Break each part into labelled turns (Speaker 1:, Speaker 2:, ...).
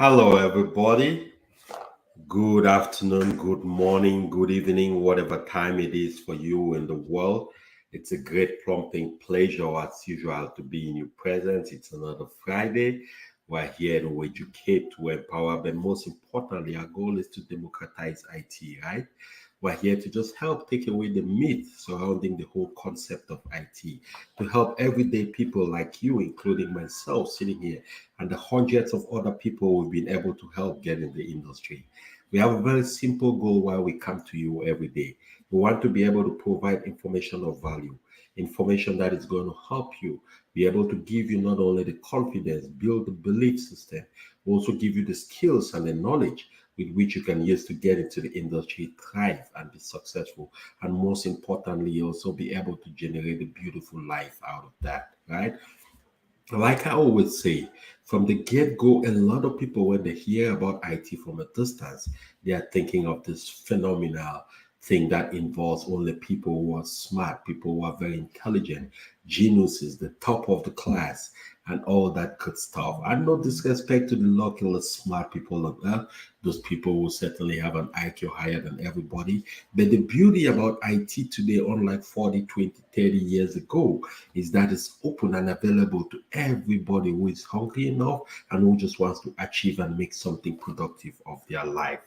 Speaker 1: Hello, everybody. Good afternoon, good morning, good evening, whatever time it is for you in the world. It's a great plumping pleasure, as usual, to be in your presence. It's another Friday. We're here to educate, to empower, but most importantly, our goal is to democratize IT, right? We're here to just help take away the myth surrounding the whole concept of IT, to help everyday people like you, including myself, sitting here, and the hundreds of other people we've been able to help get in the industry. We have a very simple goal why we come to you every day. We want to be able to provide information of value, information that is going to help you be able to give you not only the confidence, build the belief system, but also give you the skills and the knowledge with which you can use to get into the industry, thrive, and be successful. And most importantly, also be able to generate a beautiful life out of that, right? Like I always say, from the get go, a lot of people, when they hear about IT from a distance, they are thinking of this phenomenal thing that involves only people who are smart, people who are very intelligent, geniuses, the top of the class, and all that good stuff. And no disrespect to the local smart people on earth, those people who certainly have an IQ higher than everybody. But the beauty about IT today, unlike 40, 20, 30 years ago, is that it's open and available to everybody who is hungry enough and who just wants to achieve and make something productive of their life.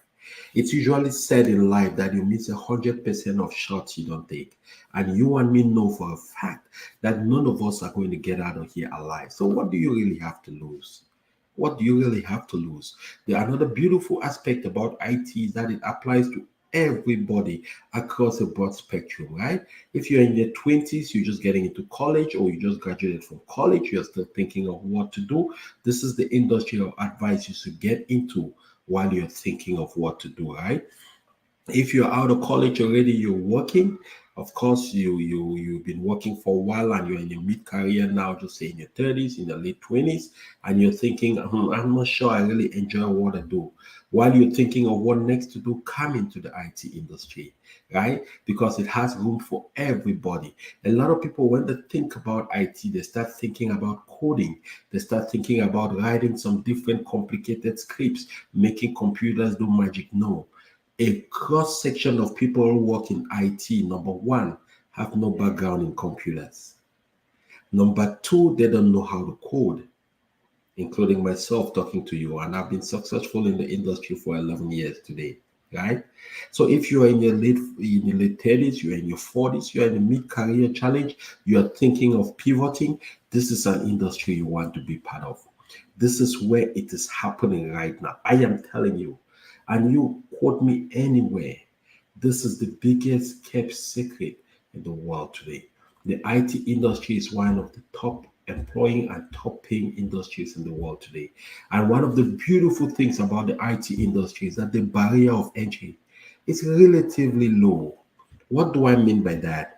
Speaker 1: It's usually said in life that you miss 100% of shots you don't take. And you and me know for a fact that none of us are going to get out of here alive. So, what do you really have to lose? What do you really have to lose? Another beautiful aspect about IT is that it applies to everybody across a broad spectrum, right? If you're in your 20s, you're just getting into college, or you just graduated from college, you're still thinking of what to do. This is the industry of advice you should get into while you're thinking of what to do, right? If you're out of college already, you're working. Of course, you've been working for a while and you're in your mid-career now, just say in your 30s, in your late 20s, and you're thinking, I'm not sure I really enjoy what I do. While you're thinking of what next to do, come into the IT industry, right? Because it has room for everybody. A lot of people, when they think about IT, they start thinking about coding, they start thinking about writing some different complicated scripts, making computers do magic. No, a cross section of people who work in IT, number one, have no background in computers. Number two, they don't know how to code, including myself talking to you. And I've been successful in the industry for 11 years today, right? So if you are in your late 30s, you're in your 40s, you're in a mid-career challenge, you're thinking of pivoting, this is an industry you want to be part of. This is where it is happening right now. I am telling you. And you quote me anywhere. This is the biggest kept secret in the world today. The IT industry is one of the top employing and top paying industries in the world today. And one of the beautiful things about the IT industry is that the barrier of entry is relatively low. What do I mean by that?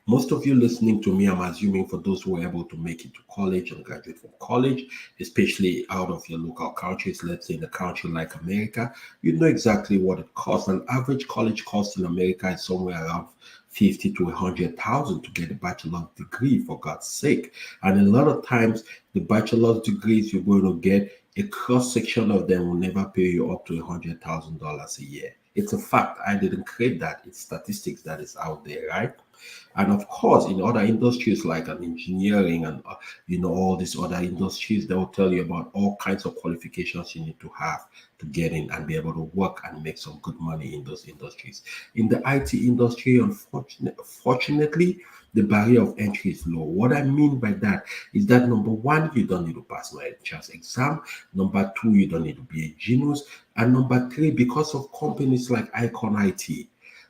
Speaker 1: Most of you listening to me, I'm assuming for those who are able to make it to college and graduate from college, especially out of your local countries, let's say in a country like America, you know exactly what it costs. An average college cost in America is somewhere around 50 to 100,000 to get a bachelor's degree, for God's sake. And a lot of times, the bachelor's degrees you're going to get, a cross section of them will never pay you up to $100,000 a year. It's a fact. I didn't create that. It's statistics that is out there, right? And of course, in other industries like an engineering and all these other industries, they will tell you about all kinds of qualifications you need to have to get in and be able to work and make some good money in those industries. In the IT industry, unfortunately, the barrier of entry is low. What I mean by that is that number one, you don't need to pass my entrance exam. Number two, you don't need to be a genius. And number three, because of companies like Icon IT,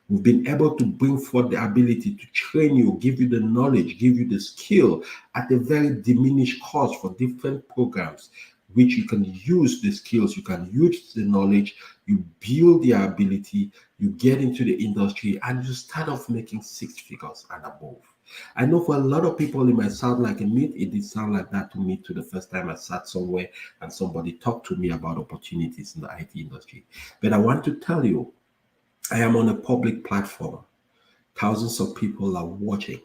Speaker 1: we've been able to bring forth the ability to train you, give you the knowledge, give you the skill at a very diminished cost for different programs, which you can use the skills, you can use the knowledge, you build the ability, you get into the industry, and you start off making six figures and above. I know for a lot of people, it might sound like a myth. It did sound like that to me to the first time I sat somewhere and somebody talked to me about opportunities in the IT industry. But I want to tell you, I am on a public platform. Thousands of people are watching.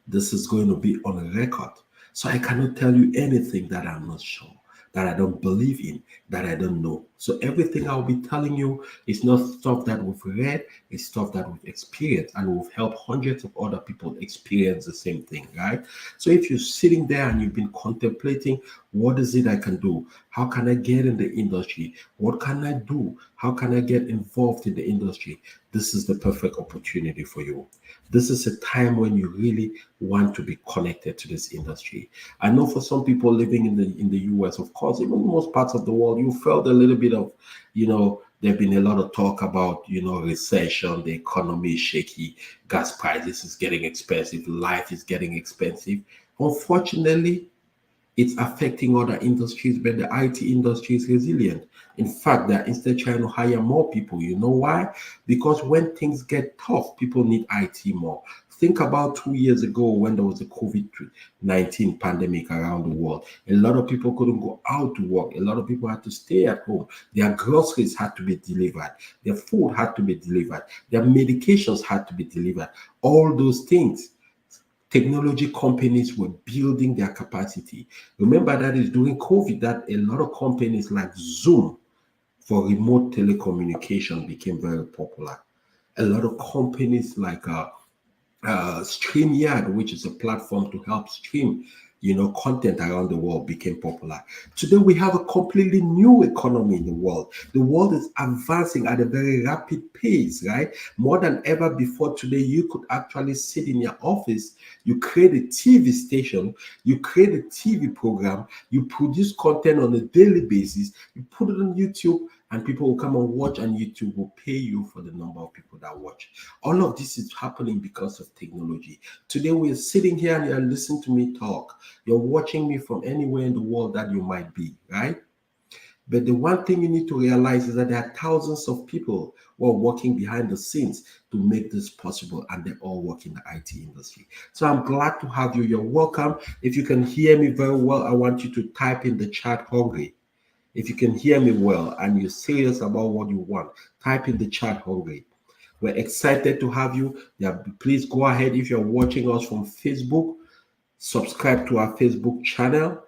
Speaker 1: This is going to be on a record. So I cannot tell you anything that I'm not sure. that I don't believe in, that I don't know. So everything I'll be telling you is not stuff that we've read, it's stuff that we've experienced, and we've helped hundreds of other people experience the same thing, right? So if you're sitting there and you've been contemplating, what is it I can do? How can I get in the industry? What can I do? How can I get involved in the industry? This is the perfect opportunity for you. This is a time when you really want to be connected to this industry. I know for some people living in the US, of course, even in most parts of the world, you felt a little bit of, there've been a lot of talk about, recession, the economy is shaky, gas prices is getting expensive, life is getting expensive. Unfortunately, it's affecting other industries, but the IT industry is resilient. In fact, they're instead trying to hire more people. You know why? Because when things get tough, people need IT more. Think about 2 years ago when there was the COVID-19 pandemic around the world. A lot of people couldn't go out to work. A lot of people had to stay at home. Their groceries had to be delivered. Their food had to be delivered. Their medications had to be delivered. All those things, technology companies were building their capacity. Remember that is during COVID that a lot of companies like Zoom for remote telecommunication became very popular. A lot of companies like StreamYard, which is a platform to help stream, content around the world, became popular. Today, we have a completely new economy in the world. The world is advancing at a very rapid pace, right? More than ever before today, you could actually sit in your office, you create a TV station, you create a TV program, you produce content on a daily basis, you put it on YouTube, and people will come and watch, and YouTube will pay you for the number of people that watch. All of this is happening because of technology. Today, we're sitting here and you're listening to me talk. You're watching me from anywhere in the world that you might be, right? But the one thing you need to realize is that there are thousands of people who are working behind the scenes to make this possible, and they all work in the IT industry. So I'm glad to have you. You're welcome. If you can hear me very well, I want you to type in the chat hungry. If you can hear me well and you're serious about what you want, type in the chat hungry. We're excited to have you. Yeah, please go ahead. If you're watching us from Facebook, subscribe to our Facebook channel.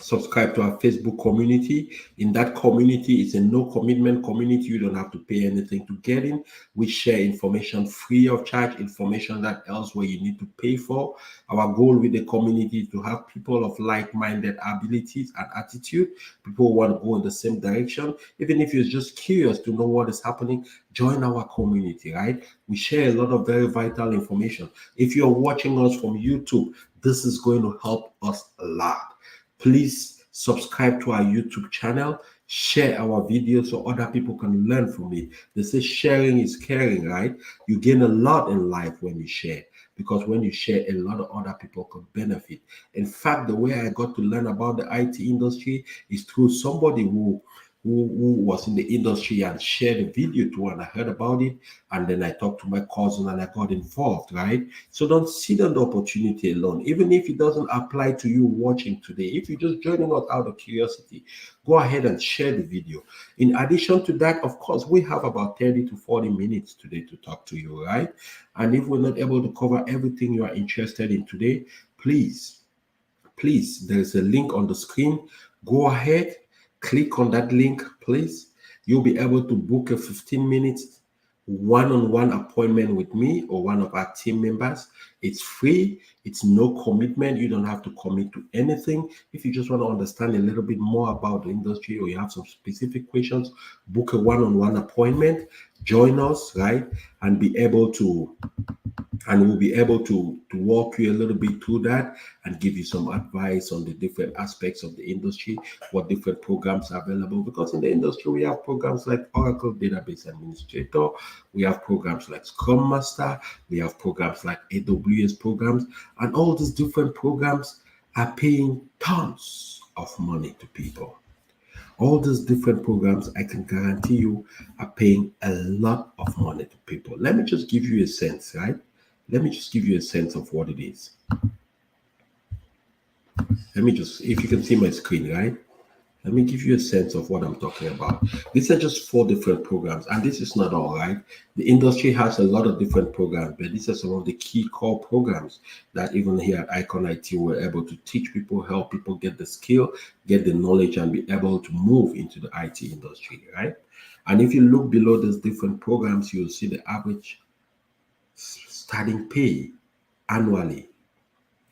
Speaker 1: Subscribe to our Facebook community. In that community, it's a no commitment community. You don't have to pay anything to get in. We share information free of charge, information that elsewhere you need to pay for. Our goal with the community is to have people of like-minded abilities and attitude, people who want to go in the same direction. Even if you're just curious to know what is happening, join our community, right? We share a lot of very vital information. If you're watching us from YouTube, this is going to help us a lot. Please subscribe to our YouTube channel, share our videos so other people can learn from it. They say sharing is caring, right? You gain a lot in life when you share, because when you share, a lot of other people can benefit. In fact, the way I got to learn about the IT industry is through somebody who was in the industry and shared a video to, and I heard about it, and then I talked to my cousin and I got involved, right? So don't sit on the opportunity alone. Even if it doesn't apply to you watching today, if you're just joining us out of curiosity, go ahead and share the video. In addition to that, of course, we have about 30 to 40 minutes today to talk to you, right? And if we're not able to cover everything you are interested in today, please, there's a link on the screen. Go ahead, click on that link, please. You'll be able to book a 15-minute one-on-one appointment with me or one of our team members. It's free. It's no commitment. You don't have to commit to anything. If you just want to understand a little bit more about the industry, or you have some specific questions, book a one-on-one appointment, join us, right? And we'll be able to walk you a little bit through that and give you some advice on the different aspects of the industry, what different programs are available. Because in the industry, we have programs like Oracle Database Administrator, we have programs like Scrum Master, we have programs like AWS programs, and all these different programs are paying tons of money to people. All these different programs, I can guarantee you, are paying a lot of money to people. Let me just give you a sense, right? Let me just give you a sense of what it is. If you can see my screen, right? Let me give you a sense of what I'm talking about. These are just 4 different programs, and this is not all, right? The industry has a lot of different programs, but these are some of the key core programs that even here at Icon IT we're able to teach people, help people get the skill, get the knowledge, and be able to move into the IT industry, right? And if you look below these different programs, you'll see the average starting pay annually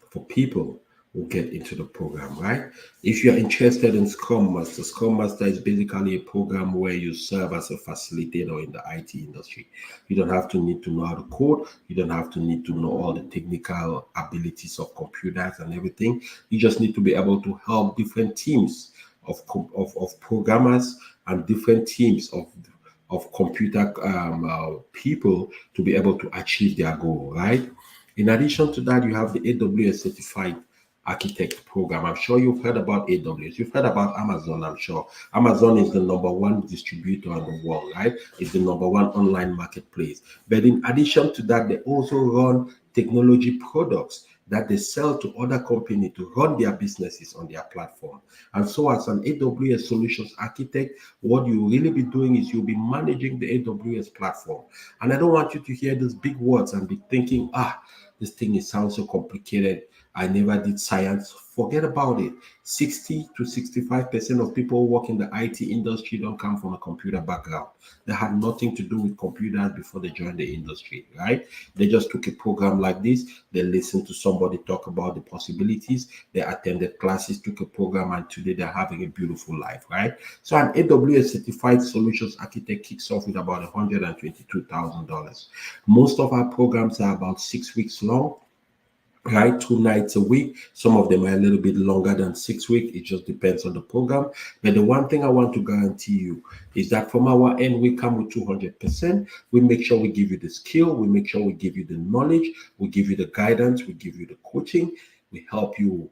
Speaker 1: for people who get into the program, right? If you're interested in Scrum Master is basically a program where you serve as a facilitator in the IT industry. You don't have to need to know how to code. You don't have to need to know all the technical abilities of computers and everything. You just need to be able to help different teams of programmers and different teams of computer people to be able to achieve their goal, right? In addition to that, you have the AWS certified architect program. I'm sure you've heard about AWS. You've heard about Amazon, I'm sure. Amazon is the number 1 distributor in the world, right? It's the number 1 online marketplace. But in addition to that, they also run technology products that they sell to other companies to run their businesses on their platform. And so as an AWS solutions architect, what you really be doing is you'll be managing the AWS platform. And I don't want you to hear these big words and be thinking, this thing sounds so complicated. I never did science. Forget about it. 60 to 65% of people who work in the IT industry don't come from a computer background. They had nothing to do with computers before they joined the industry, right? They just took a program like this. They listened to somebody talk about the possibilities. They attended classes, took a program, and today they're having a beautiful life, right? So an AWS certified solutions architect kicks off with about $122,000. Most of our programs are about 6 weeks long, right? 2 nights a week. Some of them are a little bit longer than 6 weeks. It just depends on the program. But the one thing I want to guarantee you is that from our end, we come with 200%. We make sure we give you the skill. We make sure we give you the knowledge. We give you the guidance. We give you the coaching. We help you,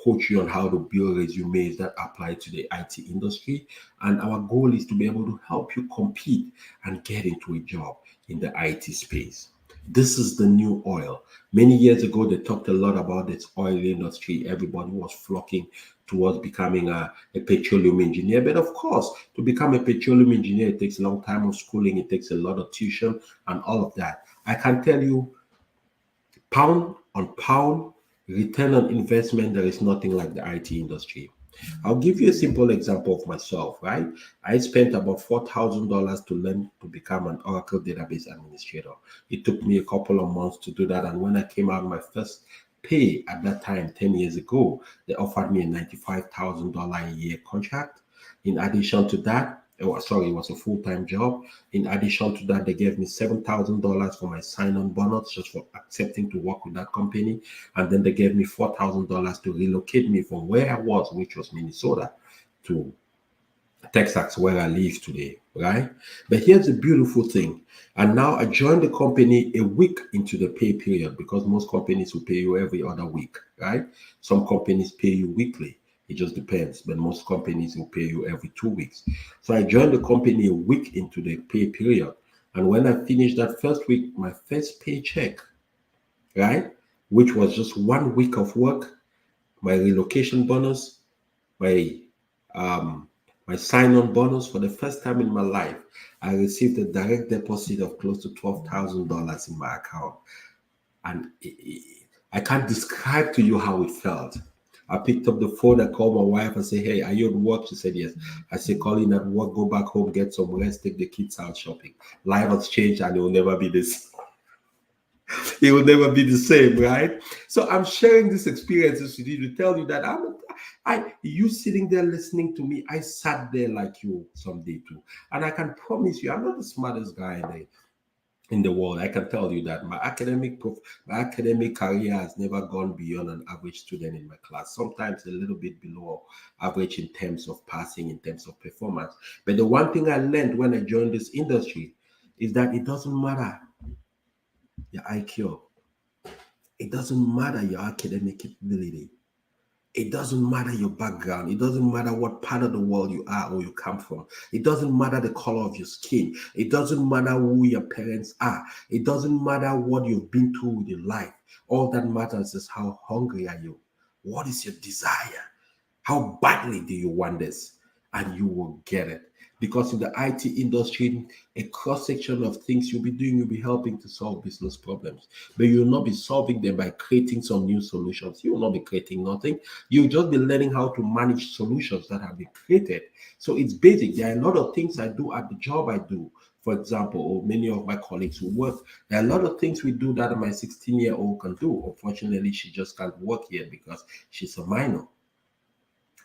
Speaker 1: coach you on how to build resumes that apply to the IT industry. And our goal is to be able to help you compete and get into a job in the IT space. This is the new oil. Many years ago, they talked a lot about this oil industry. Everybody was flocking towards becoming a petroleum engineer. But of course, to become a petroleum engineer, it takes a long time of schooling. It takes a lot of tuition and all of that. I can tell you, pound on pound, return on investment, there is nothing like the IT industry. I'll give you a simple example of myself, right? I spent about $4,000 to learn to become an Oracle database administrator. It took me a couple of months to do that. And when I came out my first pay at that time, 10 years ago, they offered me a $95,000 a year contract. In addition to that, it was a full-time job. In addition to that, they gave me $7,000 for my sign-on bonus just for accepting to work with that company. And then they gave me $4,000 to relocate me from where I was, which was Minnesota, to Texas, where I live today, right? But here's the beautiful thing. And now I joined the company a week into the pay period, because most companies will pay you every other week, right? Some companies pay you weekly. It just depends, but most companies will pay you every 2 weeks. So I joined the company a week into the pay period. And when I finished that first week, my first paycheck, right, which was just 1 week of work, my relocation bonus, my my sign-on bonus, for the first time in my life, I received a direct deposit of close to $12,000 in my account. And I can't describe to you how it felt. I picked up the phone, I called my wife and said, "Hey, are you at work?" She said, "Yes." I said, "Call in at work, go back home, get some rest, take the kids out shopping." Life has changed and it will never be this. It will never be the same, right? So I'm sharing these experiences with you to tell you that you sitting there listening to me, I sat there like you someday too. And I can promise you, I'm not the smartest guy in the world. I can tell you that my academic career has never gone beyond an average student in my class, sometimes a little bit below average in terms of passing, in terms of performance. But the one thing I learned when I joined this industry is that it doesn't matter your IQ, it doesn't matter your academic capability, it doesn't matter your background. It doesn't matter what part of the world you are or you come from. It doesn't matter the color of your skin. It doesn't matter who your parents are. It doesn't matter what you've been through with your life. All that matters is how hungry are you? What is your desire? How badly do you want this? And you will get it. Because in the IT industry, a cross section of things you'll be helping to solve business problems. But you will not be solving them by creating some new solutions. You will not be creating nothing. You'll just be learning how to manage solutions that have been created. So it's basic. There are a lot of things I do at the job I do. For example, or many of my colleagues who work, there are a lot of things we do that my 16-year-old can do. Unfortunately, she just can't work yet because she's a minor.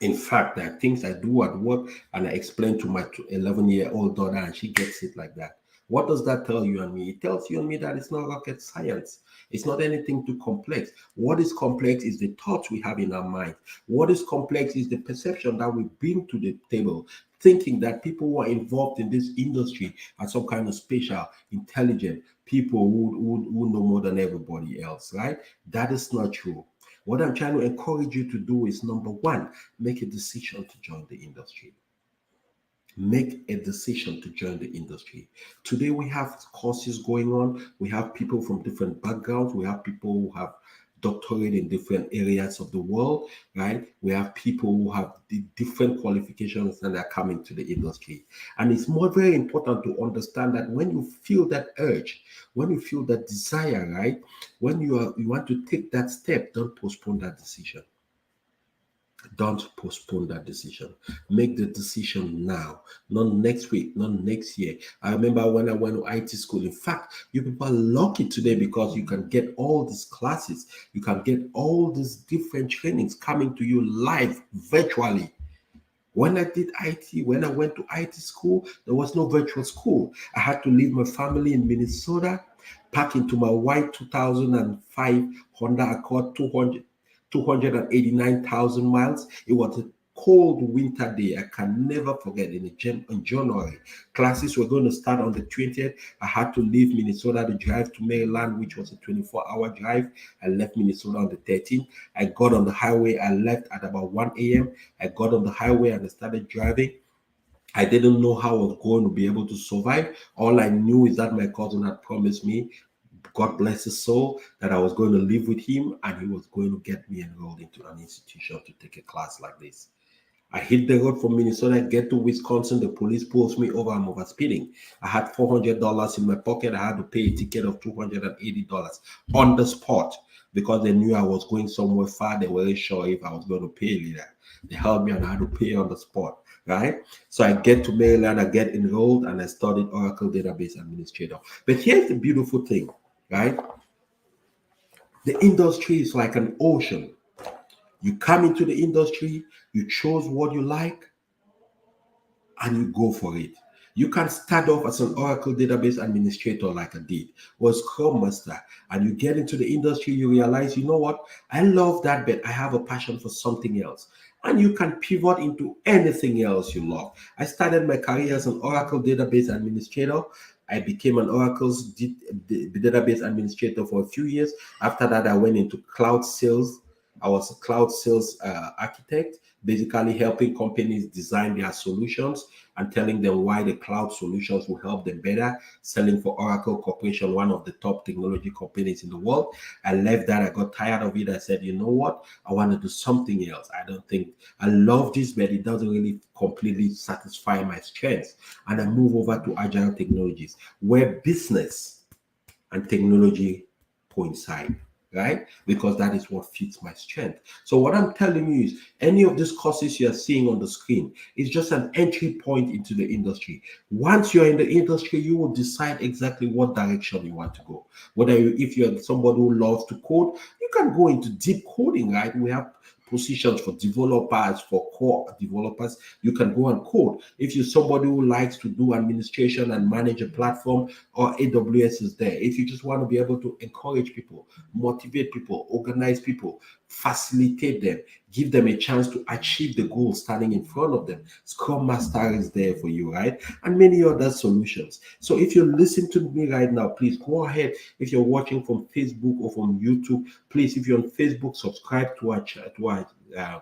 Speaker 1: In fact, there are things I do at work and I explain to my 11-year-old daughter, and she gets it like that. What does that tell you and me? It tells you and me that it's not rocket science. It's not anything too complex. What is complex is the thoughts we have in our mind. What is complex is the perception that we bring to the table, thinking that people who are involved in this industry are some kind of special, intelligent people who know more than everybody else, right? That is not true. What I'm trying to encourage you to do is number one, make a decision to join the industry. Make a decision to join the industry. Today we have courses going on. We have people from different backgrounds. We have people who have doctorate in different areas of the world, right? We have people who have the different qualifications and are coming to the industry. And it's more very important to understand that when you feel that urge, when you feel that desire, right? When you want to take that step, don't postpone that decision. Don't postpone that decision. Make the decision now, not next week, not next year. I remember when I went to IT school. In fact, you people are lucky today because you can get all these classes, you can get all these different trainings coming to you live virtually. When I did IT, when I went to IT school, there was no virtual school. I had to leave my family in Minnesota, pack into my white 2005 Honda Accord 289,000 miles. It was a cold winter day. I can never forget. In January, classes were going to start on the 20th. I had to leave Minnesota to drive to Maryland, which was a 24-hour drive. I left Minnesota on the 13th. I got on the highway. I left at about 1 a.m. I got on the highway and I started driving. I didn't know how I was going to be able to survive. All I knew is that my cousin had promised me, God bless his soul, that I was going to live with him and he was going to get me enrolled into an institution to take a class like this. I hit the road from Minnesota, get to Wisconsin, the police pulls me over, I'm over speeding. I had $400 in my pocket. I had to pay a ticket of $280 on the spot because they knew I was going somewhere far. They weren't sure if I was going to pay later. They held me and I had to pay on the spot, right? So I get to Maryland, I get enrolled, and I studied Oracle Database Administrator. But here's the beautiful thing, right? The industry is like an ocean. You come into the industry, you chose what you like, and you go for it. You can start off as an Oracle database administrator like I did, or Scrum Master, and you get into the industry, you realize, you know what, I love that, but I have a passion for something else. And you can pivot into anything else you love. I started my career as an Oracle database administrator. I became an Oracle's database administrator for a few years. After that, I went into cloud sales. I was a cloud sales architect, basically helping companies design their solutions and telling them why the cloud solutions will help them better, selling for Oracle Corporation, one of the top technology companies in the world. I left that. I got tired of it. I said, you know what? I want to do something else. I don't think I love this, but it doesn't really completely satisfy my strengths. And I move over to Agile technologies, where business and technology coincide, right? Because that is what fits my strength. So what I'm telling you is any of these courses you're seeing on the screen is just an entry point into the industry. Once you're in the industry, you will decide exactly what direction you want to go. If you're somebody who loves to code, you can go into deep coding, right? We have positions for developers, for core developers. You can go and code. If you're somebody who likes to do administration and manage a platform, or AWS is there. If you just want to be able to encourage people, motivate people, organize people, facilitate them, give them a chance to achieve the goal standing in front of them, Scrum Master is there for you, right? And many other solutions. So if you listen to me right now, please go ahead. If you're watching from Facebook or from YouTube, please, if you're on Facebook, subscribe to our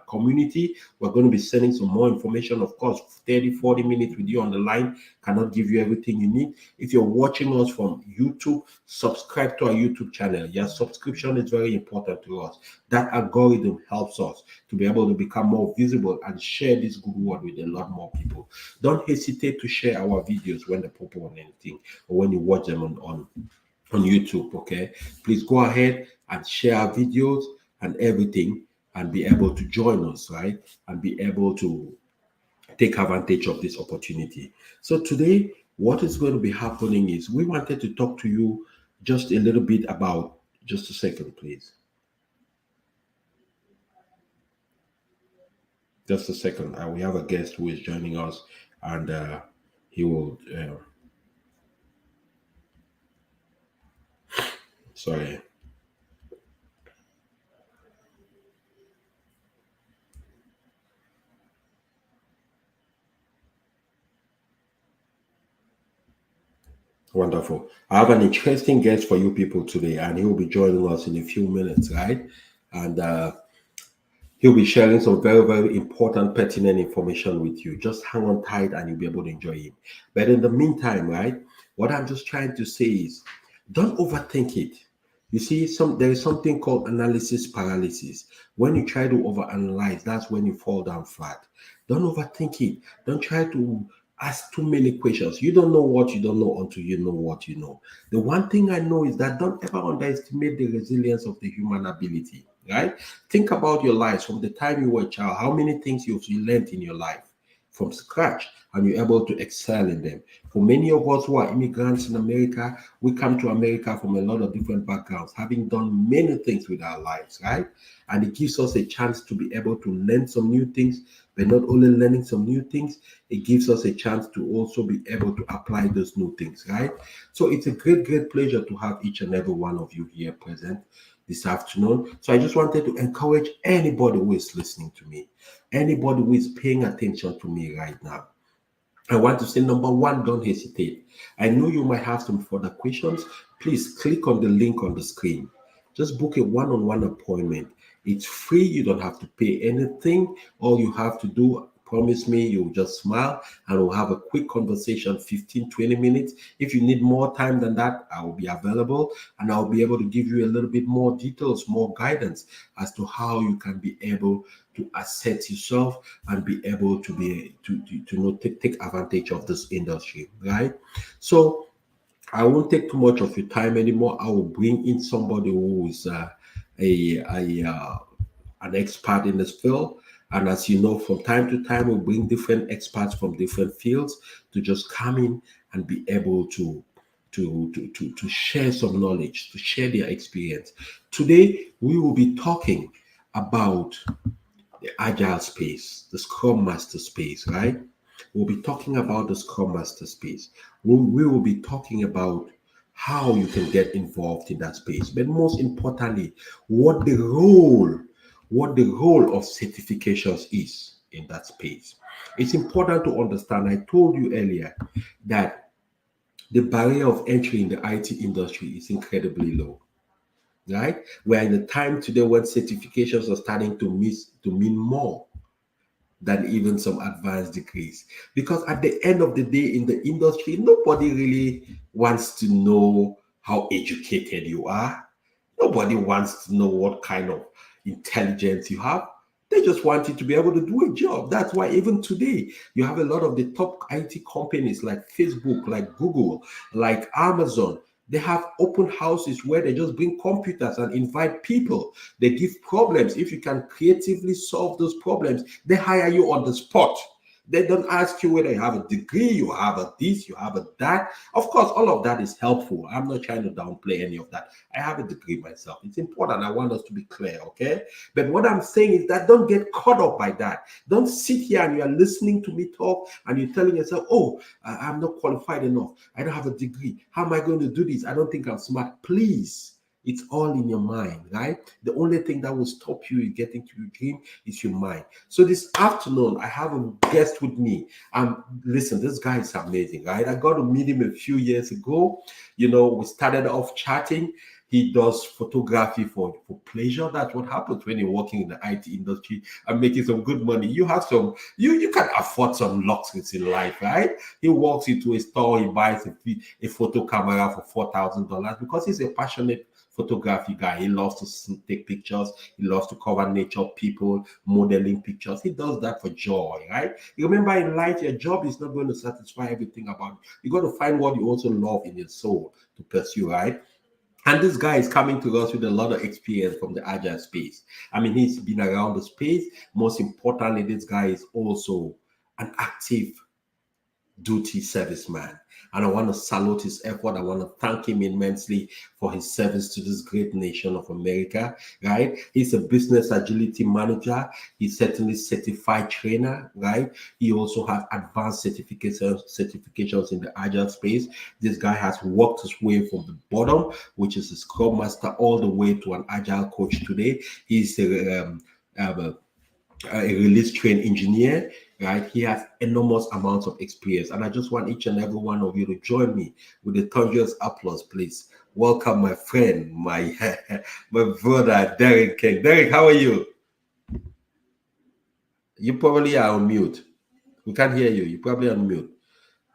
Speaker 1: community. We're going to be sending some more information. Of course, 30-40 minutes with you on the line cannot give you everything you need. If you're watching us from YouTube, subscribe to our YouTube channel. Your subscription is very important to us. That algorithm helps us to be able to become more visible and share this good word with a lot more people. Don't hesitate to share our videos when they pop on anything or when you watch them on YouTube. Okay, please go ahead and share our videos and everything and be able to join us, right? And be able to take advantage of this opportunity. So today, what is going to be happening is we wanted to talk to you just a little bit about, just a second, please. Just a second. We have a guest who is joining us, and he will. Sorry. Wonderful. I have an interesting guest for you people today, and he will be joining us in a few minutes, right? And he'll be sharing some very, very important, pertinent information with you. Just hang on tight and you'll be able to enjoy him. But in the meantime, right, what I'm just trying to say is don't overthink it. You see, there is something called analysis paralysis. When you try to overanalyze, that's when you fall down flat. Don't overthink it. Don't try to ask too many questions. You don't know what you don't know until you know what you know. The one thing I know is that don't ever underestimate the resilience of the human ability, right? Think about your lives from the time you were a child, how many things you've learned in your life from scratch and you're able to excel in them. For many of us who are immigrants in America, we come to America from a lot of different backgrounds, having done many things with our lives, right? And it gives us a chance to be able to learn some new things, but not only learning some new things, it gives us a chance to also be able to apply those new things, right? So it's a great, great pleasure to have each and every one of you here present this afternoon. So I just wanted to encourage anybody who is listening to me, anybody who is paying attention to me right now. I want to say, number one, don't hesitate. I know you might have some further questions. Please click on the link on the screen. Just book a one-on-one appointment. It's free. You don't have to pay anything. All you have to do, promise me, you'll just smile and we'll have a quick conversation, 15-20 minutes. If you need more time than that, I will be available and I'll be able to give you a little bit more details, more guidance as to how you can be able to assert yourself and be able to be take advantage of this industry, right? So I won't take too much of your time anymore. I will bring in somebody who is an expert in this field. And as you know, from time to time, we bring different experts from different fields to just come in and be able to share some knowledge, to share their experience. Today, we will be talking about the Agile space, the Scrum Master space, right? We'll be talking about the Scrum Master space. We will be talking about how you can get involved in that space, but most importantly, what the role of certifications is in that space. It's important to understand. I told you earlier that the barrier of entry in the IT industry is incredibly low, right? We're in a time today when certifications are starting to mean more than even some advanced degrees. Because at the end of the day, in the industry, nobody really wants to know how educated you are. Nobody wants to know what kind of intelligence you have. They just want you to be able to do a job. That's why even today, you have a lot of the top IT companies like Facebook, like Google, like Amazon. They have open houses where they just bring computers and invite people. They give problems. If you can creatively solve those problems, they hire you on the spot. They don't ask you whether you have a degree, you have a this, you have a that. Of course, all of that is helpful. I'm not trying to downplay any of that. I have a degree myself. It's important. I want us to be clear, okay? But what I'm saying is that don't get caught up by that. Don't sit here and you are listening to me talk and you're telling yourself, oh, I'm not qualified enough. I don't have a degree. How am I going to do this? I don't think I'm smart. Please. It's all in your mind, right? The only thing that will stop you in getting to your dream is your mind. So this afternoon, I have a guest with me. Listen, this guy is amazing, right? I got to meet him a few years ago. You know, we started off chatting. He does photography for pleasure. That's what happens when you're working in the IT industry and making some good money. You have some, you can afford some luxuries in life, right? He walks into a store, he buys a photo camera for $4,000 because he's a passionate photography guy. He loves to take pictures. He loves to cover nature, people, modeling pictures. He does that for joy, right? You remember in life, your job is not going to satisfy everything about you. You got to find what you also love in your soul to pursue, right? And this guy is coming to us with a lot of experience from the agile space. I mean, he's been around the space. Most importantly, this guy is also an active duty serviceman. And I want to salute his effort. I want to thank him immensely for his service to this great nation of America, right? He's a business agility manager. He's certainly certified trainer, right? He also has advanced certifications in the agile space. This guy has worked his way from the bottom, which is a scrum master, all the way to an agile coach today. He's a release trained engineer, right? He has enormous amounts of experience. And I just want each and every one of you to join me with a thunderous applause, please. Welcome my friend, my brother, Derek King. Derek, how are you? You probably are on mute. We can't hear you. You're probably on mute.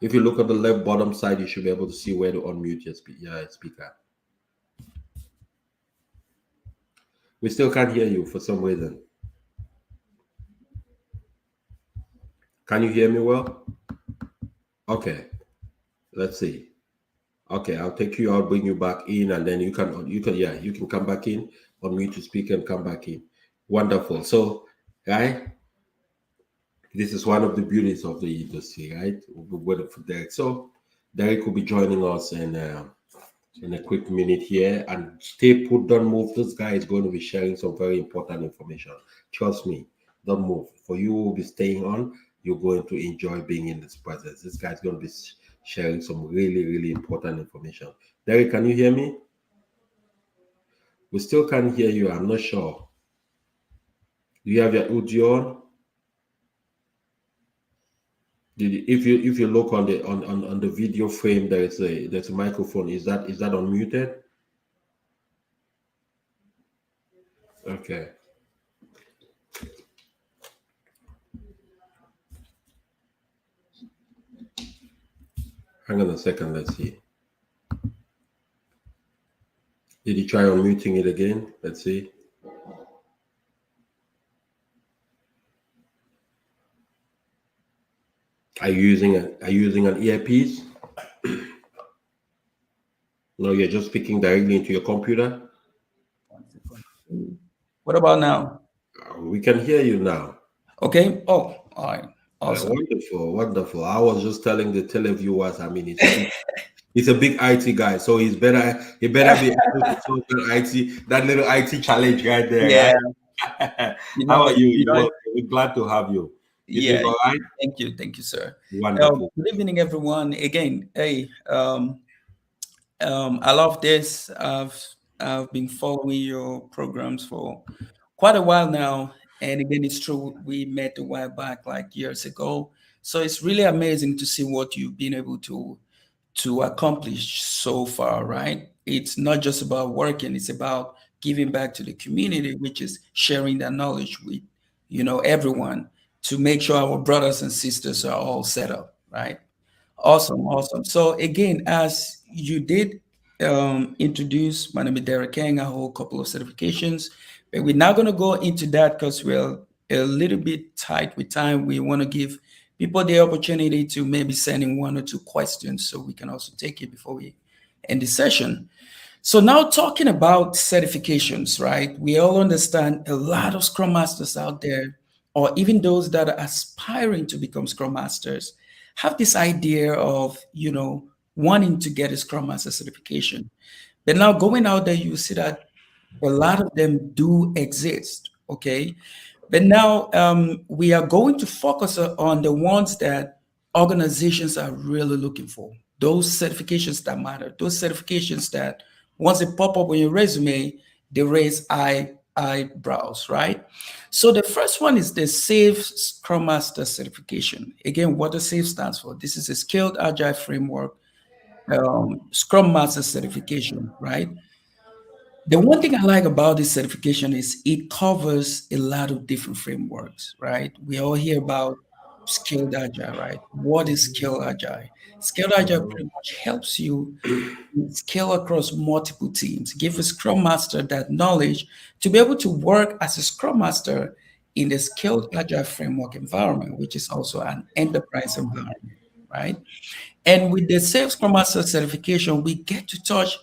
Speaker 1: If you look at the left bottom side, you should be able to see where to unmute your speaker. We still can't hear you for some reason. Can you hear me well? Okay, let's see. Okay, I'll take you out, bring you back in, and then you can come back in, unmute your speaker and come back in. Wonderful. So, right, this is one of the beauties of the industry, right? We'll wait for Derek. So, Derek will be joining us in a quick minute here, and stay put, don't move. This guy is going to be sharing some very important information. Trust me, don't move. For you who will be staying on, you're going to enjoy being in this presence. This guy's going to be sharing some really, really important information. Derek, can you hear me? We still can't hear you. I'm not sure. Do you have your audio on? If you look on the video frame, there's a microphone. Is that unmuted? Okay. Hang on a second. Let's see. Did you try unmuting it again? Let's see. Are you using an earpiece? No, you're just speaking directly into your computer.
Speaker 2: What about now?
Speaker 1: We can hear you now.
Speaker 2: Okay. Oh, all right. Awesome.
Speaker 1: Wonderful. I was just telling the televiewers. I mean, he's a big IT guy, so he better be able to solve that little IT challenge right there.
Speaker 2: Yeah.
Speaker 1: Right? How are you? We're glad to have you.
Speaker 2: Yeah.
Speaker 1: All right?
Speaker 2: Thank you, sir.
Speaker 1: Wonderful.
Speaker 2: Good evening, everyone. Again, hey, I love this. I've been following your programs for quite a while now, and again, it's true. We met a while back, like years ago. So it's really amazing to see what you've been able to accomplish so far, right? It's not just about working, it's about giving back to the community, which is sharing that knowledge with, everyone to make sure our brothers and sisters are all set up, right? Awesome. So again, as you did introduce, my name is Derek Keng. I hold a couple of certifications, but we're not going to go into that because we're a little bit tight with time. We want to give people the opportunity to maybe send in one or two questions so we can also take it before we end the session. So now talking about certifications, right? We all understand a lot of Scrum Masters out there, or even those that are aspiring to become Scrum Masters, have this idea of, wanting to get a Scrum Master certification. But now going out there, you see that a lot of them do exist, okay? But now we are going to focus on the ones that organizations are really looking for. Those certifications that matter, those certifications that once they pop up on your resume, they raise eyebrows, right? So the first one is the SAFe Scrum Master certification. Again, what the SAFe stands for, this is a Skilled Agile Framework Scrum Master certification, right? The one thing I like about this certification is it covers a lot of different frameworks, right? We all hear about skilled agile, right? What is skilled agile? Skilled agile pretty much helps you scale across multiple teams, give a scrum master that knowledge to be able to work as a scrum master in the skilled agile framework environment, which is also an enterprise environment, right? And with the Safe Scrum Master certification, we get to touch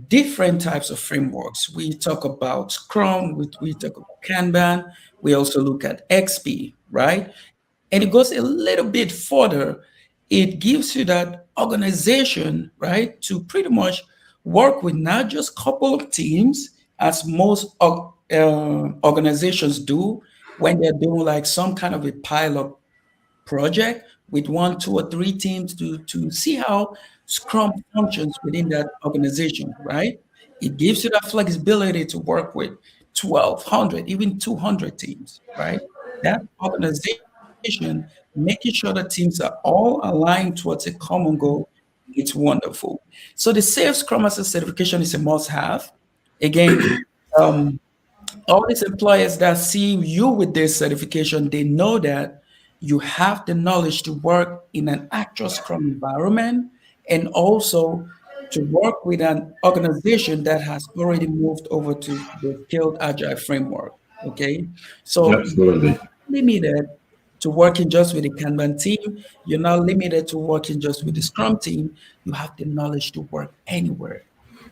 Speaker 2: different types of frameworks. We talk about Scrum, we talk about Kanban, we also look at XP, right? And it goes a little bit further. It gives you that organization, right, to pretty much work with not just a couple of teams, as most organizations do when they're doing like some kind of a pilot project with one, two, or three teams to see how Scrum functions within that organization, right? It gives you that flexibility to work with 1,200, even 200 teams, right? That organization, making sure that teams are all aligned towards a common goal, it's wonderful. So the Safe Scrum Master certification is a must-have. Again, um, all these employers that see you with this certification, they know that you have the knowledge to work in an actual Scrum environment and also to work with an organization that has already moved over to the Skilled Agile framework. Okay, so you're
Speaker 1: Absolutely.
Speaker 2: not limited to working just with the Kanban team. You're not limited to working just with the Scrum team. You have the knowledge to work anywhere.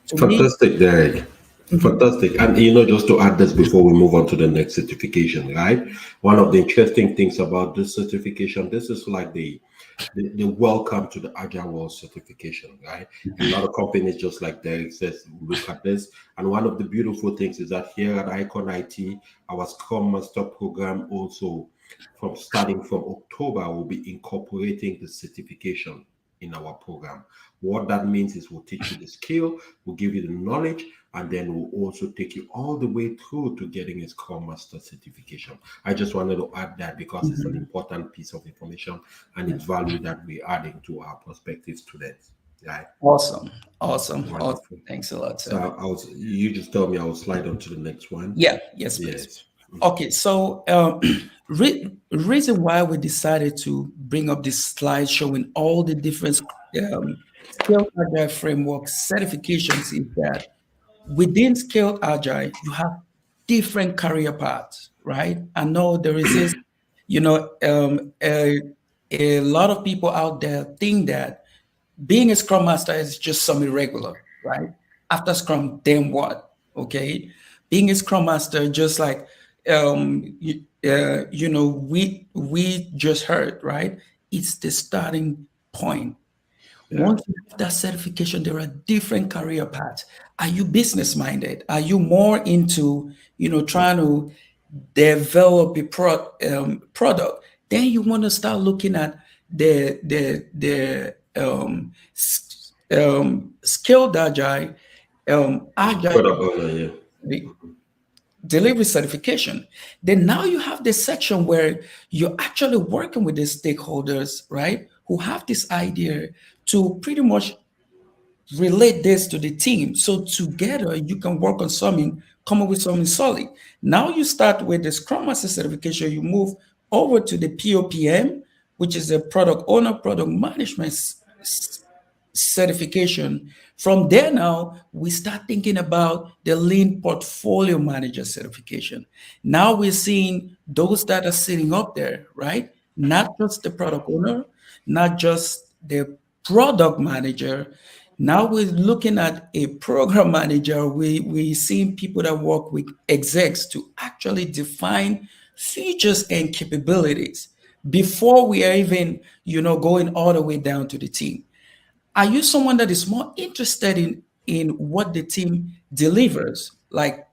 Speaker 2: To me,
Speaker 1: Fantastic, Derek.
Speaker 2: mhm,
Speaker 1: Fantastic. And just to add this before we move on to the next certification, right? One of the interesting things about this certification, this is like the welcome to the Agile World certification, right? A lot of companies, just like Derek says, look at this. And one of the beautiful things is that here at Icon IT, our Scrum Master program also, from starting from October, will be incorporating the certification in our program. What that means is we'll teach you the skill, we'll give you the knowledge, and then we'll also take you all the way through to getting a Scrum Master certification. I just wanted to add that because it's an
Speaker 2: mhm,
Speaker 1: important piece of information and
Speaker 2: yeah.
Speaker 1: it's value that we're adding to our prospective students. Right?
Speaker 2: Awesome, awesome, awesome.
Speaker 1: Wonderful.
Speaker 2: Thanks a lot,
Speaker 1: So
Speaker 2: sir.
Speaker 1: you just tell me I'll slide on to the next one.
Speaker 2: Yeah, yes, please.
Speaker 1: Yes.
Speaker 2: Okay, so reason why we decided to bring up this slide showing all the different Scaled Agile framework certifications is that within Scaled Agile, you have different career paths, right? I know there is this, you know, a lot of people out there think that being a scrum master is just some irregular, right? After scrum, then what? Okay. Being a scrum master, just like we just heard, right? It's the starting point.
Speaker 1: Yeah.
Speaker 2: Once you have that certification, there are different career paths. Are you business minded? Are you more into, trying to develop a product? Then you want to start looking at the skilled agile
Speaker 1: Product owner, yeah.
Speaker 2: delivery certification. Then now you have this section where you're actually working with the stakeholders, right? Who have this idea to pretty much relate this to the team. So together you can work on something, come up with something solid. Now you start with the Scrum Master certification, you move over to the POPM, which is the product owner, product management certification. From there now, we start thinking about the lean portfolio manager certification. Now we're seeing those that are sitting up there, right? Not just the product owner, not just the product manager. Now we're looking at a program manager. We're seeing people that work with execs to actually define features and capabilities before we are even, going all the way down to the team. Are you someone that is more interested in what the team delivers, like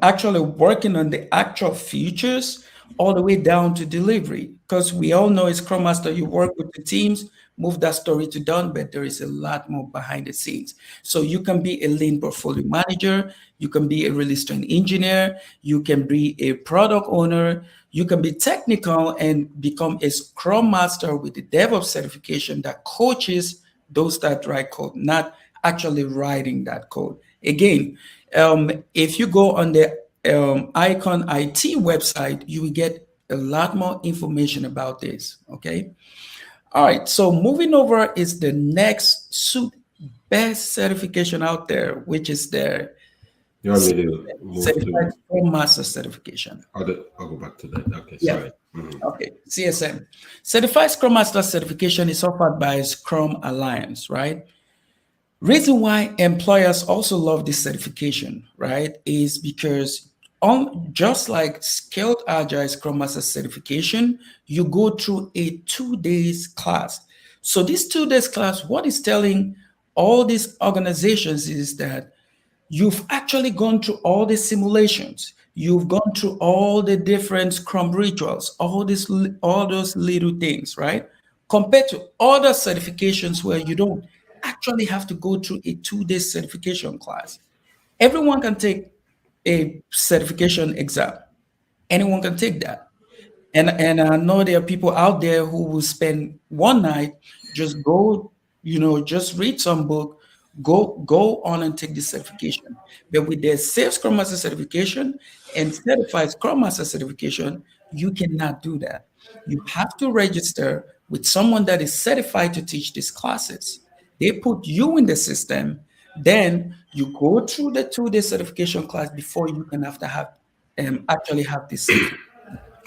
Speaker 2: actually working on the actual features all the way down to delivery? Because we all know as Scrum Master, you work with the teams, move that story to done, but there is a lot more behind the scenes. So you can be a lean portfolio manager, you can be a release train engineer, you can be a product owner, you can be technical and become a Scrum Master with the DevOps certification that coaches those that write code, not actually writing that code. Again, if you go on the Icon IT website, you will get a lot more information about this. Okay. All right. So moving over is the next best certification out there, which is the
Speaker 1: You want me to move
Speaker 2: Certified
Speaker 1: to?
Speaker 2: Scrum Master certification.
Speaker 1: I'll go back to that. Okay,
Speaker 2: Yeah.
Speaker 1: sorry. Mhm.
Speaker 2: Okay. CSM. Certified Scrum Master certification is offered by Scrum Alliance, right? Reason why employers also love this certification, right, is because just like Skilled Agile Scrum Master certification, you go through a 2 days class. So this 2 days class, what it's telling all these organizations is that you've actually gone through all the simulations. You've gone through all the different Scrum rituals, all those little things, right? Compared to other certifications where you don't actually have to go through a 2 day certification class. Everyone can take a certification exam. Anyone can take that. And I know there are people out there who will spend one night, just go, just read some book, go on and take the certification. But with the Safe Scrum Master certification and Certified Scrum Master certification, you cannot do that. You have to register with someone that is certified to teach these classes. They put you in the system, then you go through the 2 day certification class before you can actually have this certification.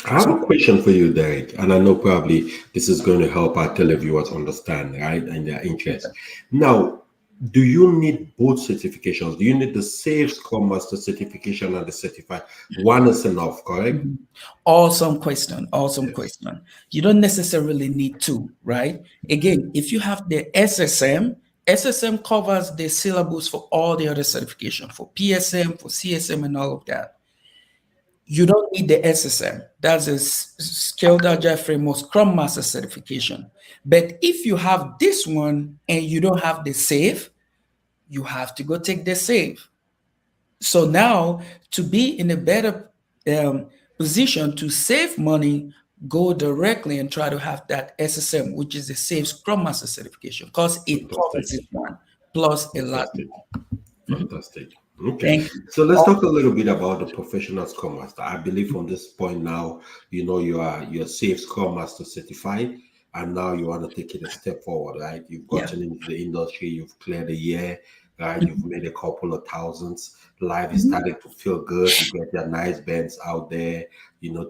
Speaker 1: I have
Speaker 2: So
Speaker 1: a question for you, Derek, and I know probably this is going to help our televiewers understand, right, and their interest. Now, do you need both certifications? Do you need the Safe Scrum Master certification and the certified? One is enough, correct?
Speaker 2: awesome question. Awesome
Speaker 1: Yes.
Speaker 2: question. You don't necessarily need two, right? Again, if you have the SSM covers the syllabus for all the other certification, for PSM, for CSM, and all of that. You don't need the SSM. That's a Skilled Agile Framework Scrum Master certification. But if you have this one and you don't have the SAFE, you have to go take the SAFE. So now, to be in a better position to save money, go directly and try to have that SSM, which is the Safe Scrum Master certification, because it
Speaker 1: Fantastic.
Speaker 2: covers this one plus a lot
Speaker 1: Fantastic.
Speaker 2: more.
Speaker 1: Fantastic. Okay.
Speaker 2: Thank you.
Speaker 1: So let's talk a little bit about the professional Scrum Master. I believe from this point now, you're Safe Scrum Master certified, and now you want to take it a step forward, right? You've
Speaker 2: Yeah.
Speaker 1: gotten into the industry, you've cleared a year, right? You've made a couple of thousands. Life is
Speaker 2: Mhm.
Speaker 1: starting to feel good. You get your nice bands out there,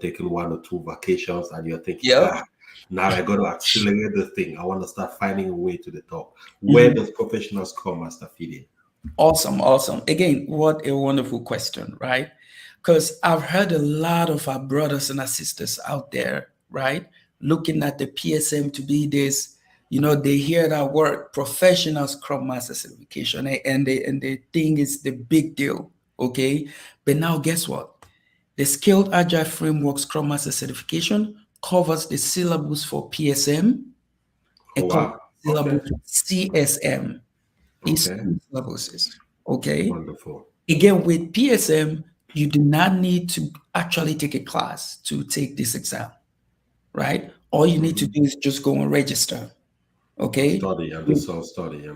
Speaker 1: taking 1 or 2 vacations, and you're thinking,
Speaker 2: Yep.
Speaker 1: now I got to accelerate the thing. I want to start finding a way to the top. Where
Speaker 2: Mhm.
Speaker 1: does professional Scrum Master fit in?
Speaker 2: Awesome, awesome. Again, what a wonderful question, right? Because I've heard a lot of our brothers and our sisters out there, right, looking at the PSM to be this, they hear that word professional Scrum Master certification, and they think it's the big deal, okay? But now guess what? The Skilled Agile Framework Scrum Master certification covers the syllabus for PSM
Speaker 1: Oh,
Speaker 2: and covers
Speaker 1: wow.
Speaker 2: the
Speaker 1: Okay.
Speaker 2: syllabus for CSM. It's
Speaker 1: Okay.
Speaker 2: two syllabuses, okay?
Speaker 1: Wonderful.
Speaker 2: Again, with PSM, you do not need to actually take a class to take this exam, right? All you need to
Speaker 1: Mhm.
Speaker 2: do is just go and register,
Speaker 1: And
Speaker 2: okay?
Speaker 1: study and do self study.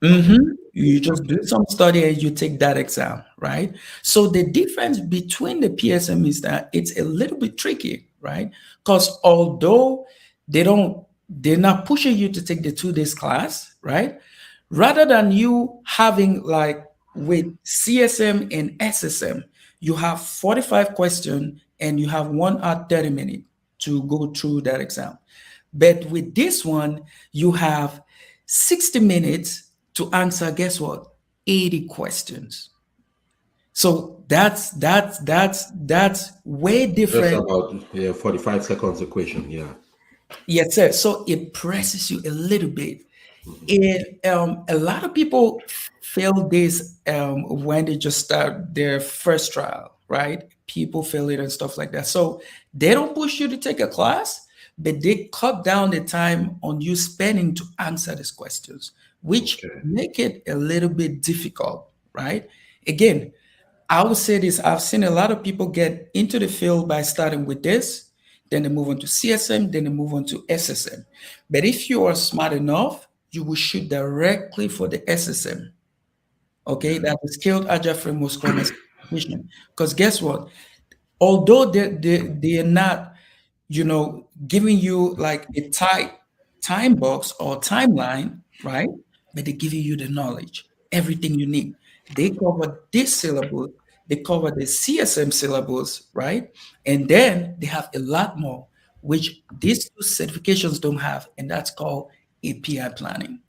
Speaker 2: Mhm. You just do
Speaker 1: Okay.
Speaker 2: some study and you take that exam, right? So the difference between the PSM is that it's a little bit tricky, right? Because although they're not pushing you to take the 2 days class, right? Rather than you having like with CSM and SSM, you have 45 questions and you have 1 hour 30 minutes to go through that exam. But with this one, you have 60 minutes to answer, guess what? 80 questions. So that's way
Speaker 1: That's
Speaker 2: different.
Speaker 1: about 45 seconds equation. Yeah.
Speaker 2: Yes, sir. So it presses you a little bit.
Speaker 1: Mhm.
Speaker 2: A lot of people fail this when they just start their first trial, right? People fail it and stuff like that. So they don't push you to take a class, but they cut down the time on you spending to answer these questions, which
Speaker 1: Okay.
Speaker 2: make it a little bit difficult, right? Again, I would say this, I've seen a lot of people get into the field by starting with this, then they move on to CSM, then they move on to SSM. But if you are smart enough, you will shoot directly for the SSM. Okay, that the Scaled Agile Framework Scrum Master certification. Because guess what? Although they are not, giving you like a tight time box or timeline, right? But they're giving you the knowledge, everything you need. They cover this syllabus, they cover the CSM syllabus, right? And then they have a lot more, which these two certifications don't have, and that's called API planning,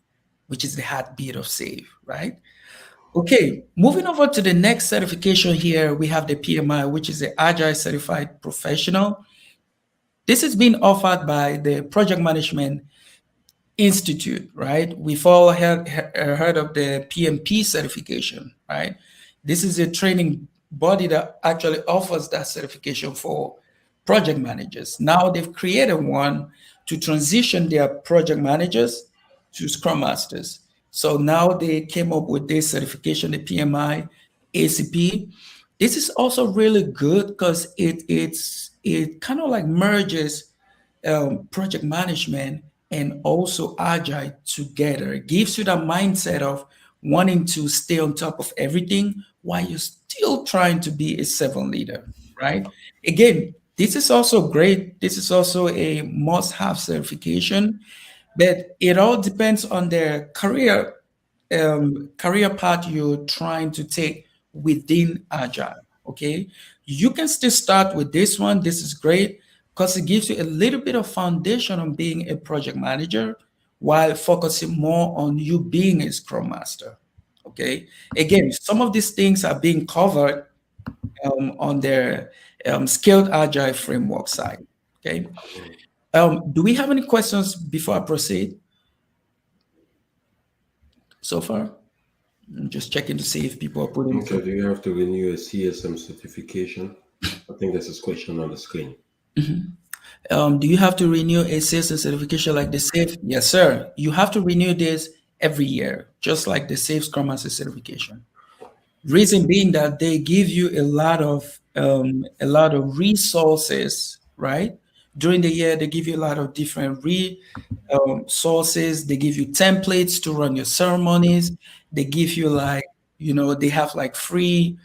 Speaker 2: which is the heartbeat of SAFe, right? Okay, moving over to the next certification here, we have the PMI, which is the Agile Certified Professional. This is being offered by the Project Management Institute, right? We've all heard of the PMP certification, right? This is a training body that actually offers that certification for project managers. Now they've created one to transition their project managers to Scrum Masters. So now they came up with this certification, the PMI ACP. This is also really good because it kind of like merges project management and also agile together. It gives you that mindset of wanting to stay on top of everything while you're still trying to be a servant leader, right? Again, this is also great. This is also a must-have certification, but it all depends on the career path you're trying to take within Agile. Okay, you can still start with this one. This is great because it gives you a little bit of foundation on being a project manager while focusing more on you being a Scrum Master. Okay, again, some of these things are being covered on their Scaled Agile framework side. Okay, do we have any questions before I proceed? So far, I'm just checking to see if people are putting.
Speaker 1: Okay, do you have to renew a CSM certification? I think there's this question on the screen.
Speaker 2: Do you have to renew a CSM certification like the SAFe? Yes, sir. You have to renew this every year, just like the SAFe Scrum Master certification. Reason being that they give you a lot of resources, right? During the year, they give you a lot of different resources. They give you templates to run your ceremonies. They give you they have like free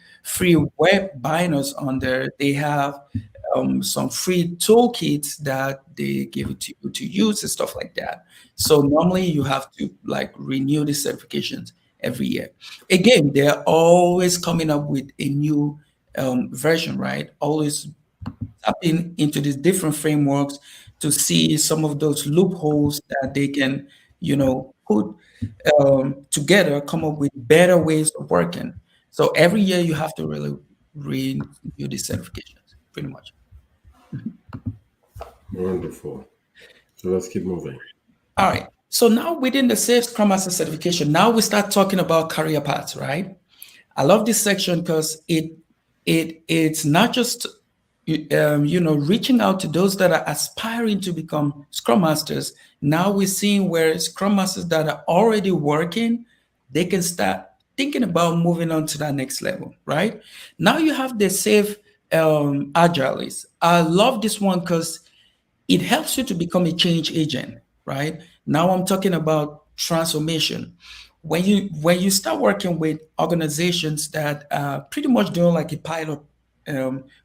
Speaker 2: web binders on there. They have some free toolkits that they give it to you to use and stuff like that. So normally you have to like renew the certifications every year. Again, they're always coming up with a new version, right? Always tapping into these different frameworks to see some of those loopholes that they can, put together, come up with better ways of working. So every year you have to really renew these certifications, pretty much.
Speaker 1: Wonderful. So let's keep moving.
Speaker 2: All right. So now within the SAFe Scrum Master certification, now we start talking about career paths, right? I love this section because it's not just reaching out to those that are aspiring to become Scrum Masters. Now we're seeing where Scrum Masters that are already working, they can start thinking about moving on to that next level, right? Now you have the SAFe Agilist. I love this one because it helps you to become a change agent, right? Now I'm talking about transformation. When you start working with organizations that are pretty much doing like a pilot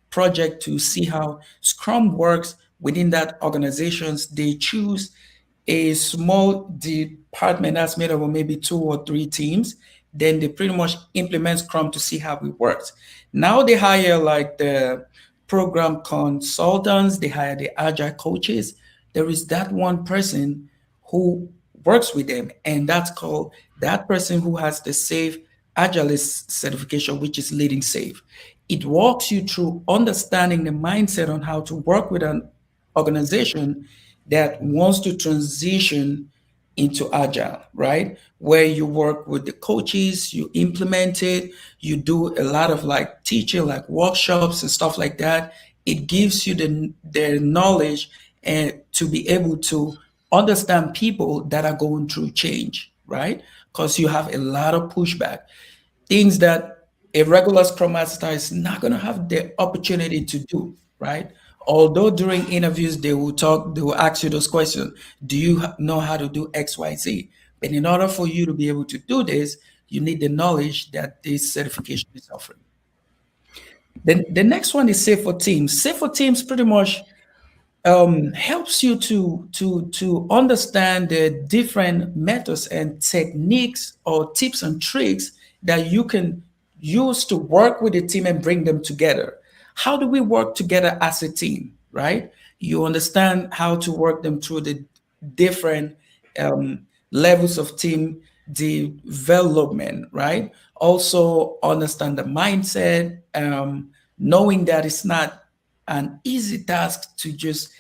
Speaker 2: project to see how Scrum works within that organizations, they choose a small department that's made up of maybe 2 or 3 teams. Then they pretty much implement Scrum to see how it works. Now they hire like the program consultants, they hire the agile coaches. There is that one person who works with them, and that's called that person who has the SAFe Agilist certification, which is leading SAFe. It walks you through understanding the mindset on how to work with an organization that wants to transition into Agile, right? Where you work with the coaches, you implement it, you do a lot of like teaching, like workshops and stuff like that. It gives you the knowledge and to be able to understand people that are going through change, right? Because you have a lot of pushback, things that a regular Scrum Master is not going to have the opportunity to do, right? Although during interviews they will ask you those questions. Do you know how to do X, Y, Z? But in order for you to be able to do this, you need the knowledge that this certification is offering. Then the next one is Safe for Teams. Safe for Teams pretty much helps you to understand the different methods and techniques or tips and tricks that you can use to work with the team and bring them together. How do we work together as a team, right? You understand how to work them through the different levels of team development, right? Also understand the mindset, knowing that it's not an easy task to just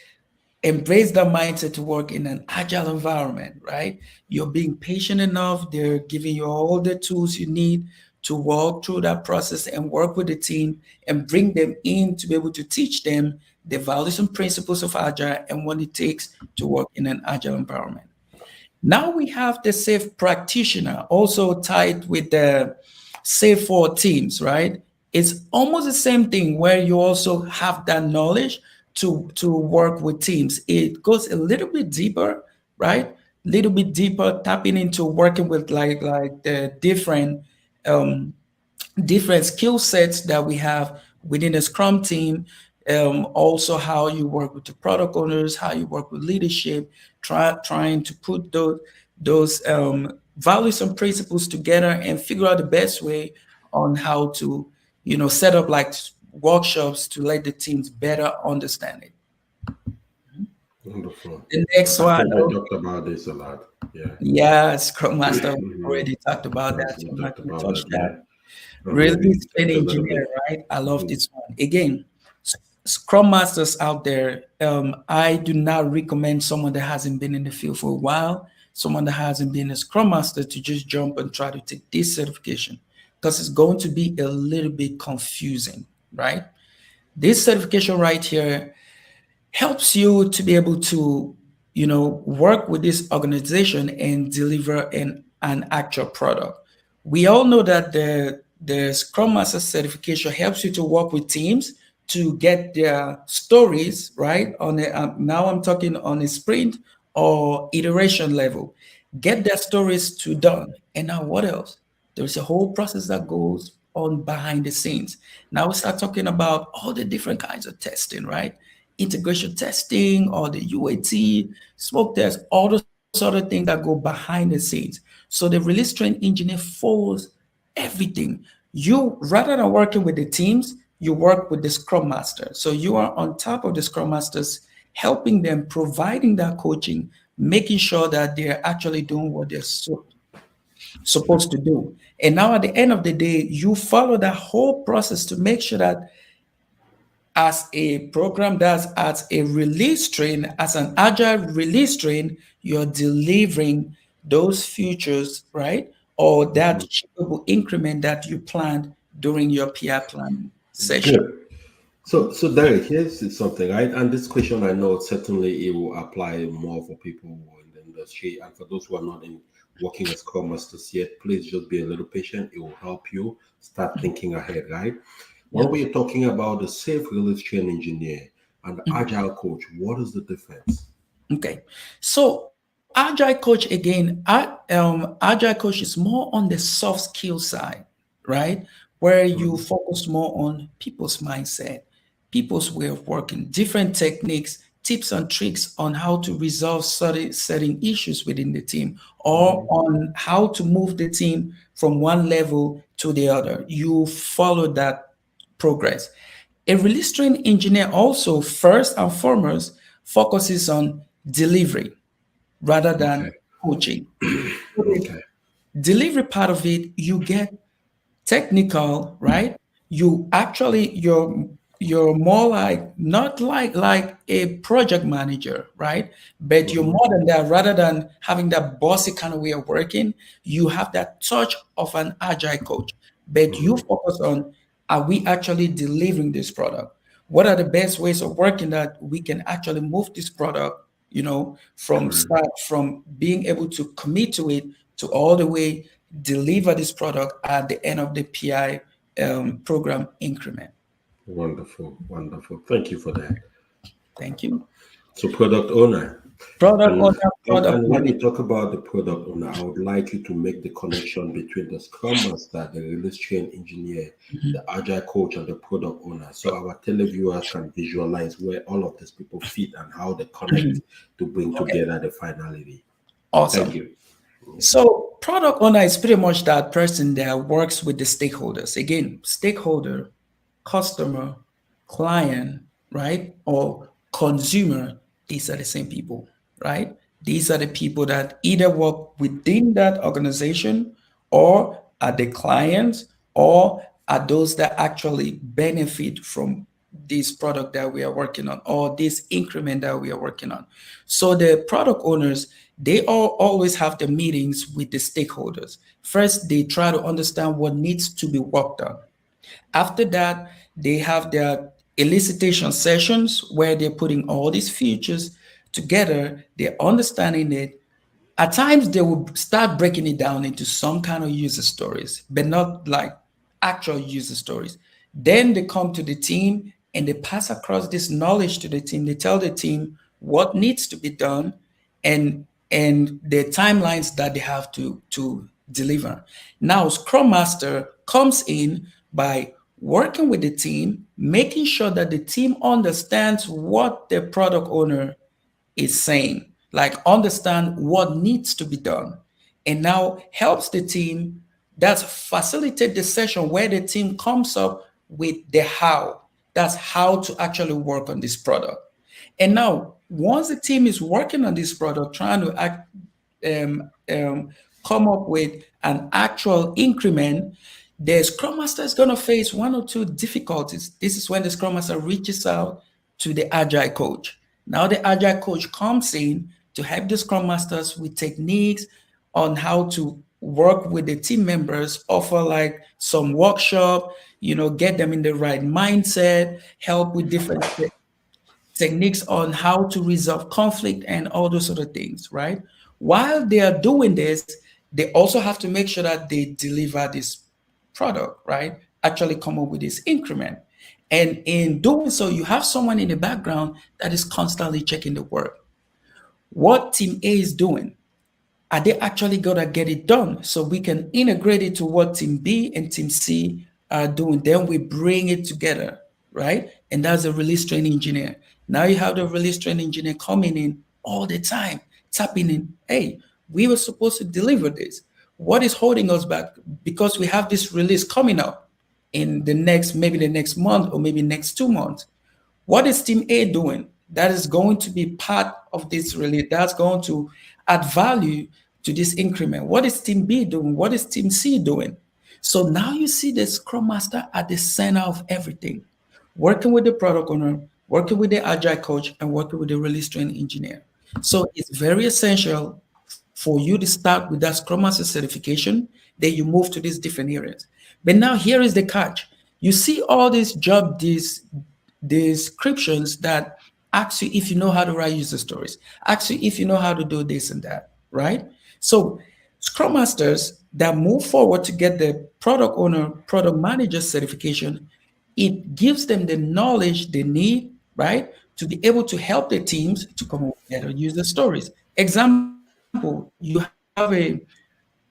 Speaker 2: embrace that mindset to work in an agile environment, right? You're being patient enough. They're giving you all the tools you need to walk through that process and work with the team and bring them in to be able to teach them the values and principles of agile and what it takes to work in an agile environment. Now we have the safe practitioner also tied with the safe for teams, right? It's almost the same thing where you also have that knowledge to work with teams. It goes a little bit deeper, right? Little bit deeper, tapping into working with like the um, different skill sets that we have within a Scrum team. Also, how you work with the product owners, how you work with leadership, trying to put those values and principles together and figure out the best way on how to, set up like workshops to let the teams better understand it.
Speaker 1: Wonderful.
Speaker 2: The next
Speaker 1: I
Speaker 2: one,
Speaker 1: think we talked about this a lot. Yeah.
Speaker 2: yeah, Scrum Master already talked about
Speaker 1: Yes,
Speaker 2: that.
Speaker 1: we
Speaker 2: So I'm not
Speaker 1: talked
Speaker 2: going to
Speaker 1: about
Speaker 2: touch
Speaker 1: it.
Speaker 2: that.
Speaker 1: Yeah. But maybe
Speaker 2: Release train
Speaker 1: talk a little
Speaker 2: engineer,
Speaker 1: bit.
Speaker 2: right? I love this one. Again, Scrum Masters out there, I do not recommend someone that hasn't been in the field for a while, someone that hasn't been a Scrum Master to just jump and try to take this certification because it's going to be a little bit confusing, right? This certification right here helps you to be able to, work with this organization and deliver an actual product. We all know that the Scrum Master certification helps you to work with teams to get their stories right on a, now I'm talking on a sprint or iteration level, get their stories to done. And now what else? There's a whole process that goes on behind the scenes. Now we start talking about all the different kinds of testing, right? Integration testing or the UAT, smoke test, all those other things that go behind the scenes. So the release train engineer follows everything. You, rather than working with the teams, you work with the Scrum Master. So you are on top of the Scrum Masters, helping them, providing that coaching, making sure that they're actually doing what they're supposed to do. And now at the end of the day, you follow that whole process to make sure that as a program that's as a release train, as an agile release train, you're delivering those futures, right? Or that shippable increment that you planned during your PR planning session.
Speaker 1: Good. So Derek, here's something, right? And this question, I know certainly it will apply more for people in the industry, and for those who are not in working as Scrum Masters yet, please just be a little patient. It will help you start thinking ahead, right?
Speaker 2: Yeah.
Speaker 1: When we're talking about the safe release train engineer and the agile coach, what is the difference?
Speaker 2: Okay. So agile coach again, agile coach is more on the soft skill side, right? Where you
Speaker 1: Mhm.
Speaker 2: focus more on people's mindset, people's way of working, different techniques, tips and tricks on how to resolve certain issues within the team, or on how to move the team from one level to the other. You follow that progress. A release train engineer also, first and foremost, focuses on delivery rather
Speaker 1: Okay.
Speaker 2: than coaching. So the
Speaker 1: Okay.
Speaker 2: delivery part of it, you get technical, right? You're more like not like a project manager, right? But you're
Speaker 1: Mhm.
Speaker 2: more than that. Rather than having that bossy kind of way of working, you have that touch of an agile coach. But you
Speaker 1: Mhm.
Speaker 2: focus on, are we actually delivering this product? What are the best ways of working that we can actually move this product, from
Speaker 1: Correct.
Speaker 2: start, from being able to commit to it to all the way deliver this product at the end of the PI program increment.
Speaker 1: Wonderful. Wonderful. Thank you for that.
Speaker 2: Thank you.
Speaker 1: So product owner.
Speaker 2: Product
Speaker 1: And,
Speaker 2: owner,
Speaker 1: and
Speaker 2: product
Speaker 1: and when you
Speaker 2: manager.
Speaker 1: talk about the product owner, I would like you to make the connection between the Scrum Master, the release train engineer, the Agile coach, and the product owner, so our televiewers can visualize where all of these people fit and how they connect
Speaker 2: Mhm.
Speaker 1: to bring
Speaker 2: Okay,
Speaker 1: together the finality. Thank
Speaker 2: awesome.
Speaker 1: you.
Speaker 2: So product owner is pretty much that person that works with the stakeholders. Again, stakeholder, customer, client, right? Or consumer, these are the same people, right? These are the people that either work within that organization or are the clients or are those that actually benefit from this product that we are working on or this increment that we are working on. So the product owners, they all always have the meetings with the stakeholders. First, they try to understand what needs to be worked on. After that, they have their elicitation sessions where they're putting all these features together, they're understanding it. At times, they will start breaking it down into some kind of user stories, but not like actual user stories. Then they come to the team and they pass across this knowledge to the team. They tell the team what needs to be done and the timelines that they have to deliver. Now, Scrum Master comes in by working with the team, making sure that the team understands what the product owner is saying, like understand what needs to be done, and now helps the team. That's facilitate the session where the team comes up with the how. That's how to actually work on this product. And now, once the team is working on this product, trying to um, um, come up with an actual increment, the Scrum Master is going to face one or two difficulties. This is when the Scrum Master reaches out to the Agile coach. Now, the Agile coach comes in to help the Scrum Masters with techniques on how to work with the team members, offer like some workshop, get them in the right mindset, help with different techniques on how to resolve conflict and all those sort of things, right? While they are doing this, they also have to make sure that they deliver this product, right? Actually come up with this increment. And in doing so, you have someone in the background that is constantly checking the work. What team A is doing, are they actually gonna get it done? So we can integrate it to what team B and team C are doing. Then we bring it together, right? And that's a release train engineer. Now you have the release train engineer coming in all the time, tapping in, hey, we were supposed to deliver this. What is holding us back? Because we have this release coming up in maybe the next month or maybe next 2 months. What is Team A doing? That is going to be part of this release. That's going to add value to this increment. What is Team B doing? What is Team C doing? So now you see the Scrum Master at the center of everything, working with the product owner, working with the Agile coach, and working with the release train engineer. So it's very essential for you to start with that Scrum Master certification. Then you move to these different areas. But now here is the catch. You see all these these descriptions that ask you if you know how to write user stories, ask you if you know how to do this and that, right? So Scrum Masters that move forward to get the product owner, product manager certification, it gives them the knowledge they need, right, to be able to help the teams to come up with better user stories. Example, you have a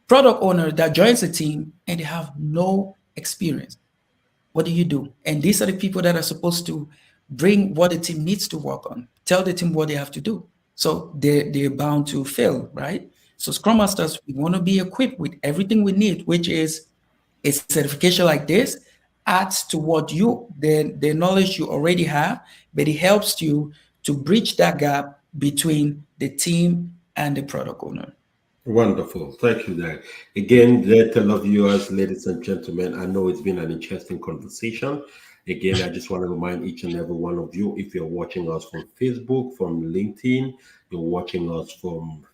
Speaker 2: product owner that joins a team and they have no experience. What do? And these are the people that are supposed to bring what the team needs to work on, tell the team what they have to do. So they're bound to fail, right? So Scrum Masters, we want to be equipped with everything we need, which is a certification like this adds to what the knowledge you already have, but it helps you to bridge that gap between the team and the product owner.
Speaker 1: Wonderful. Thank you, Derek. Again, dear televiewers, ladies and gentlemen, I know it's been an interesting conversation. Again, I just want to remind each and every one of you, if you're watching us from Facebook, from LinkedIn, you're watching us from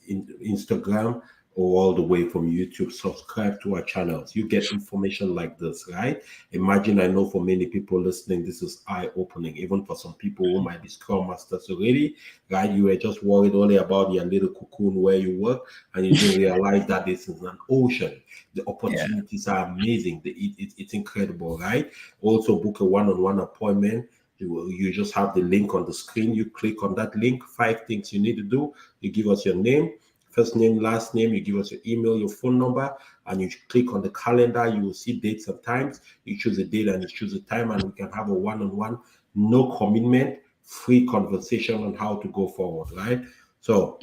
Speaker 1: Instagram, or all the way from YouTube, subscribe to our channels. You get information like this, right? Imagine, I know for many people listening, this is eye-opening, even for some people who might be Scrum Masters already, right? You were just worried only about your little cocoon where you work, and you didn't realize that this is an ocean. The
Speaker 2: Yeah.
Speaker 1: opportunities are amazing. It's incredible, right? Also, book a one-on-one appointment. You just have the link on the screen. You click on that link. 5 things you need to do. You give us your name, first name, last name. You give us your email, your phone number, and you click on the calendar. You will see dates and times. You choose a date and you choose a time, and we can have a one-on-one, no commitment, free conversation on how to go forward, right? So,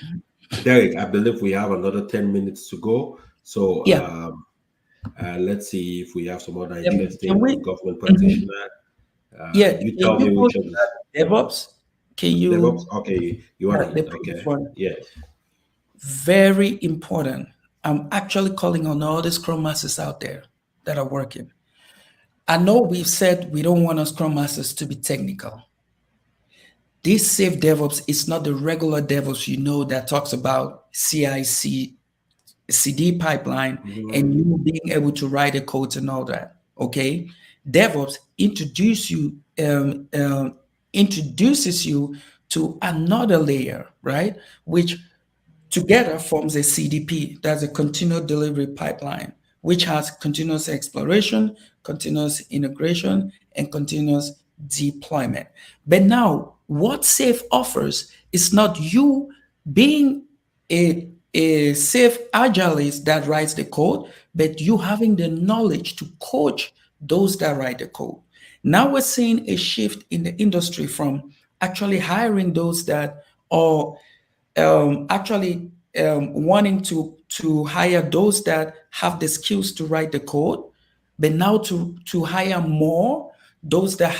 Speaker 1: Derek, I believe we have another 10 minutes to go. So,
Speaker 2: Yeah.
Speaker 1: let's see if we have some other
Speaker 2: Can
Speaker 1: interesting
Speaker 2: we?
Speaker 1: government
Speaker 2: Mhm.
Speaker 1: practitioner.
Speaker 2: Yeah.
Speaker 1: You
Speaker 2: Can
Speaker 1: tell me
Speaker 2: you go
Speaker 1: which
Speaker 2: to
Speaker 1: of this.
Speaker 2: that DevOps? Can
Speaker 1: DevOps?
Speaker 2: you?
Speaker 1: Okay, you want
Speaker 2: The
Speaker 1: it?
Speaker 2: previous
Speaker 1: Okay,
Speaker 2: one.
Speaker 1: yes.
Speaker 2: Very important. I'm actually calling on all the Scrum Masters out there that are working. I know we've said we don't want our Scrum Masters to be technical. This safe DevOps is not the regular DevOps that talks about CI/CD pipeline and you being able to write a code and all that. Okay, DevOps introduces you to another layer, right? Which together forms a CDP, that's a continuous delivery pipeline, which has continuous exploration, continuous integration, and continuous deployment. But now, what SAFe offers is not you being a safe agilist that writes the code, but you having the knowledge to coach those that write the code. Now we're seeing a shift in the industry from actually hiring those that are actually wanting to hire those that have the skills to write the code, but now to hire more those that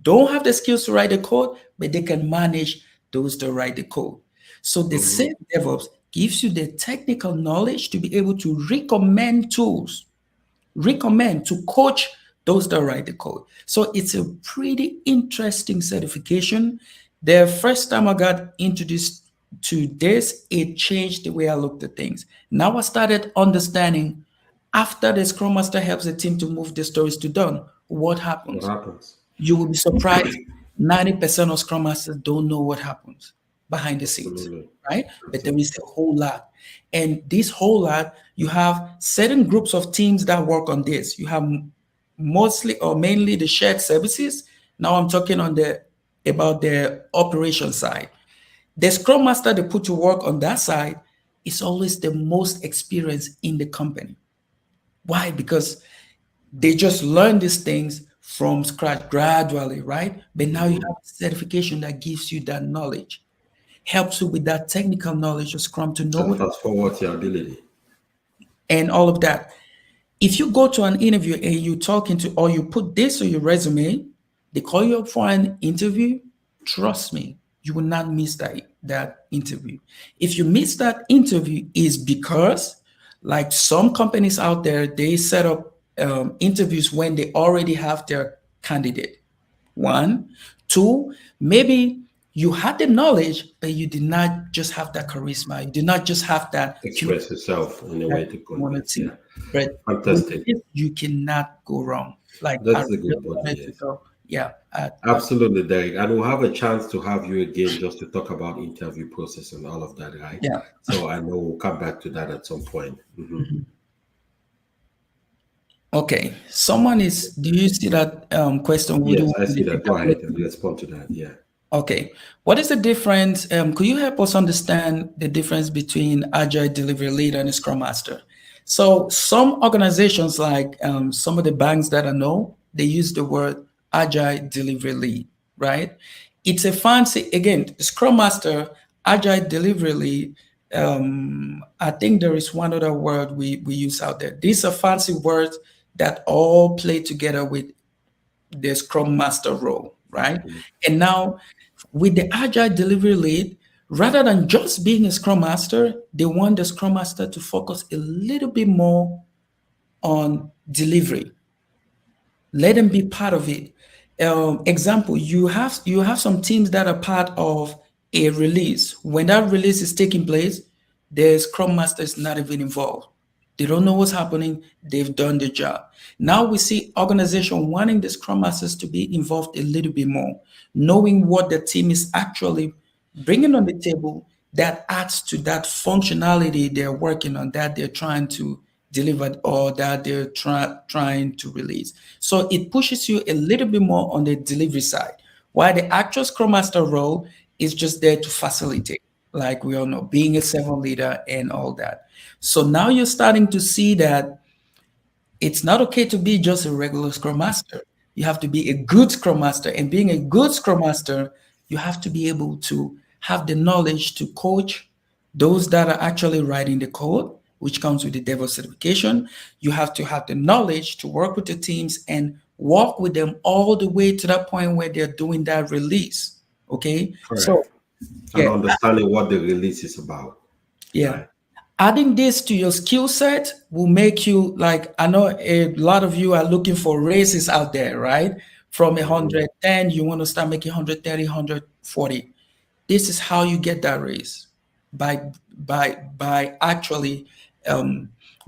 Speaker 2: don't have the skills to write the code, but they can manage those that write the code. So the
Speaker 1: Mm-hmm.
Speaker 2: same DevOps gives you the technical knowledge to be able to recommend tools, recommend to coach those that write the code. So it's a pretty interesting certification. The first time I got introduced to this, it changed the way I looked at things. Now I started understanding after the Scrum Master helps the team to move the stories to done, what
Speaker 1: What
Speaker 2: happens?
Speaker 1: happens?
Speaker 2: You will be surprised. 90% of Scrum Masters don't know what happens behind the scenes,
Speaker 1: Absolutely.
Speaker 2: right? But there
Speaker 1: Absolutely.
Speaker 2: is a whole lot. And this whole lot, you have certain groups of teams that work on this. You have mostly or mainly the shared services. Now I'm talking about the operation side. The Scrum Master they put to work on that side is always the most experienced in the company. Why? Because they just learn these things from scratch gradually, right? But now you
Speaker 1: Mm-hmm.
Speaker 2: have certification that gives you that knowledge, helps you with that technical knowledge of Scrum to know
Speaker 1: And
Speaker 2: what
Speaker 1: fast forward your ability.
Speaker 2: and all of that. If you go to an interview and you talk into or you put this on your resume, they call you up for an interview, trust me, you will not miss that interview. If you miss that interview is because like some companies out there, they set up interviews when they already have their candidate. One, two, maybe you had the knowledge, but you did not just have that charisma. You did not just have that
Speaker 1: Express yourself in a
Speaker 2: that
Speaker 1: way to
Speaker 2: you wanted
Speaker 1: convince.
Speaker 2: to.
Speaker 1: Yeah.
Speaker 2: But with
Speaker 1: Fantastic.
Speaker 2: this, you cannot go wrong. Like I
Speaker 1: That's a
Speaker 2: really
Speaker 1: good point.
Speaker 2: wanted to
Speaker 1: Yes.
Speaker 2: go. Yeah.
Speaker 1: Absolutely, Derek. And we'll have a chance to have you again just to talk about interview process and all of that, right?
Speaker 2: Yeah.
Speaker 1: So I know we'll come back to that at some point. Mm-hmm.
Speaker 2: Okay. Someone is. Do you see that question? Would you
Speaker 1: Yes,
Speaker 2: want
Speaker 1: I
Speaker 2: to
Speaker 1: see that. Go ahead and
Speaker 2: elaborate?
Speaker 1: respond to that. Yeah.
Speaker 2: Okay. What is the difference? Could you help us understand the difference between Agile Delivery Lead and a Scrum Master? So some organizations, like some of the banks that I know, they use the word Agile Delivery Lead, right? It's a fancy, again, Scrum Master, Agile Delivery Lead. I think there is one other word we use out there. These are fancy words that all play together with the Scrum Master role, right?
Speaker 1: Mhm.
Speaker 2: And now with the Agile Delivery Lead, rather than just being a Scrum Master, they want the Scrum Master to focus a little bit more on delivery. Let them be part of it. Example, you have some teams that are part of a release. When that release is taking place, the Scrum Master is not even involved. They don't know what's happening. They've done the job. Now we see organization wanting the Scrum Masters to be involved a little bit more, knowing what the team is actually bringing on the table that adds to that functionality they're working on, that they're trying to deliver or that they're trying to release. So it pushes you a little bit more on the delivery side. While the actual Scrum Master role is just there to facilitate, like we all know, being a servant leader and all that. So now you're starting to see that it's not okay to be just a regular Scrum Master. You have to be a good Scrum Master. And being a good Scrum Master, you have to be able to have the knowledge to coach those that are actually writing the code, which comes with the DevOps certification. You have to have the knowledge to work with the teams and walk with them all the way to that point where they're doing that release. Okay. So,
Speaker 1: Correct. And
Speaker 2: yeah,
Speaker 1: understanding what the release is about.
Speaker 2: yeah.
Speaker 1: Right.
Speaker 2: Adding this to your skill set will make you, like, I know a lot of you are looking for raises out there, right? From 110, you want to start making 130, 140. This is how you get that raise, by actually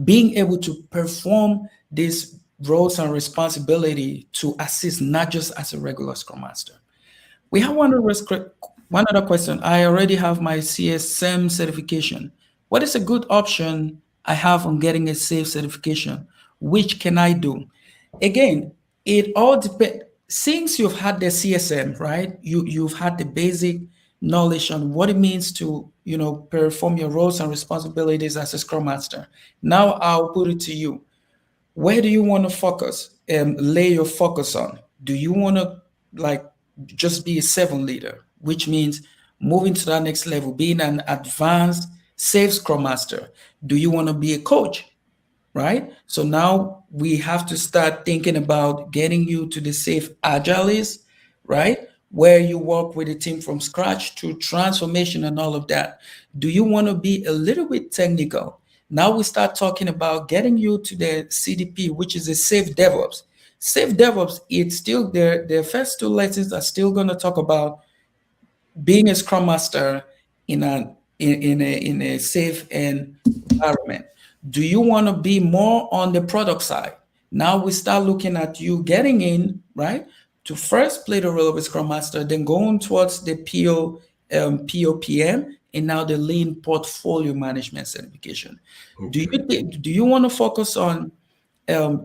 Speaker 2: being able to perform these roles and responsibility to assist, not just as a regular Scrum Master. We have one other question. I already have my CSM certification. What is a good option I have on getting a SAFe certification? Which can I do? Again, it all depends. Since you've had the CSM, right? You've had the basic knowledge on what it means to, perform your roles and responsibilities as a Scrum Master. Now I'll put it to you. Where do you want to focus and lay your focus on? Do you want to, like, just be a servant leader, which means moving to that next level, being an advanced safe Scrum Master? Do you want to be a coach? Right? So now we have to start thinking about getting you to the safe Agilist, right? Where you work with a team from scratch to transformation and all of that. Do you want to be a little bit technical? Now we start talking about getting you to the CDP, which is a safe DevOps. Safe DevOps, it's still there. The first two lessons are still going to talk about being a Scrum Master in a safe environment. Do you want to be more on the product side? Now we start looking at you getting in, right, to first play the role of a Scrum Master, then going towards the POPM, and now the Lean Portfolio Management certification.
Speaker 1: Okay.
Speaker 2: Do you want to focus on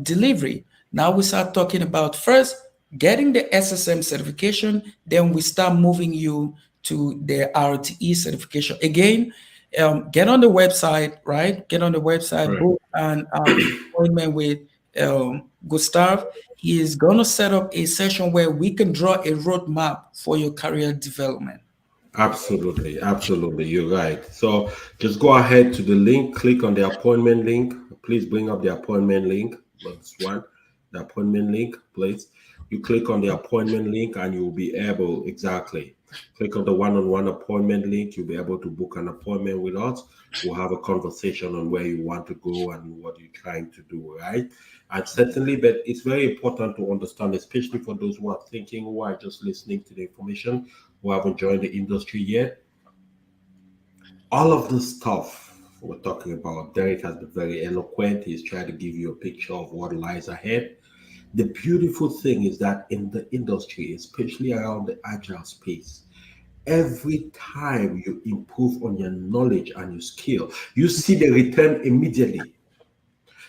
Speaker 2: delivery? Now we start talking about first getting the SSM certification, then we start moving you to the RTE certification. Again, get on the website, right? Get on the website,
Speaker 1: Right.
Speaker 2: book an appointment with Gustav. He is going to set up a session where we can draw a roadmap for your career development.
Speaker 1: Absolutely, absolutely. You're right. So just go ahead to the link, click on the appointment link. Please bring up the appointment link. That's one, the appointment link, please. You click on the appointment link and you'll be able, exactly. Click on the one-on-one appointment link. You'll be able to book an appointment with us. We'll have a conversation on where you want to go and what you're trying to do, right? And certainly, but it's very important to understand, especially for those who are thinking, who are just listening to the information, who haven't joined the industry yet. All of this stuff we're talking about, Derek has been very eloquent. He's trying to give you a picture of what lies ahead. The beautiful thing is that in the industry, especially around the agile space, every time you improve on your knowledge and your skill, you see the return immediately.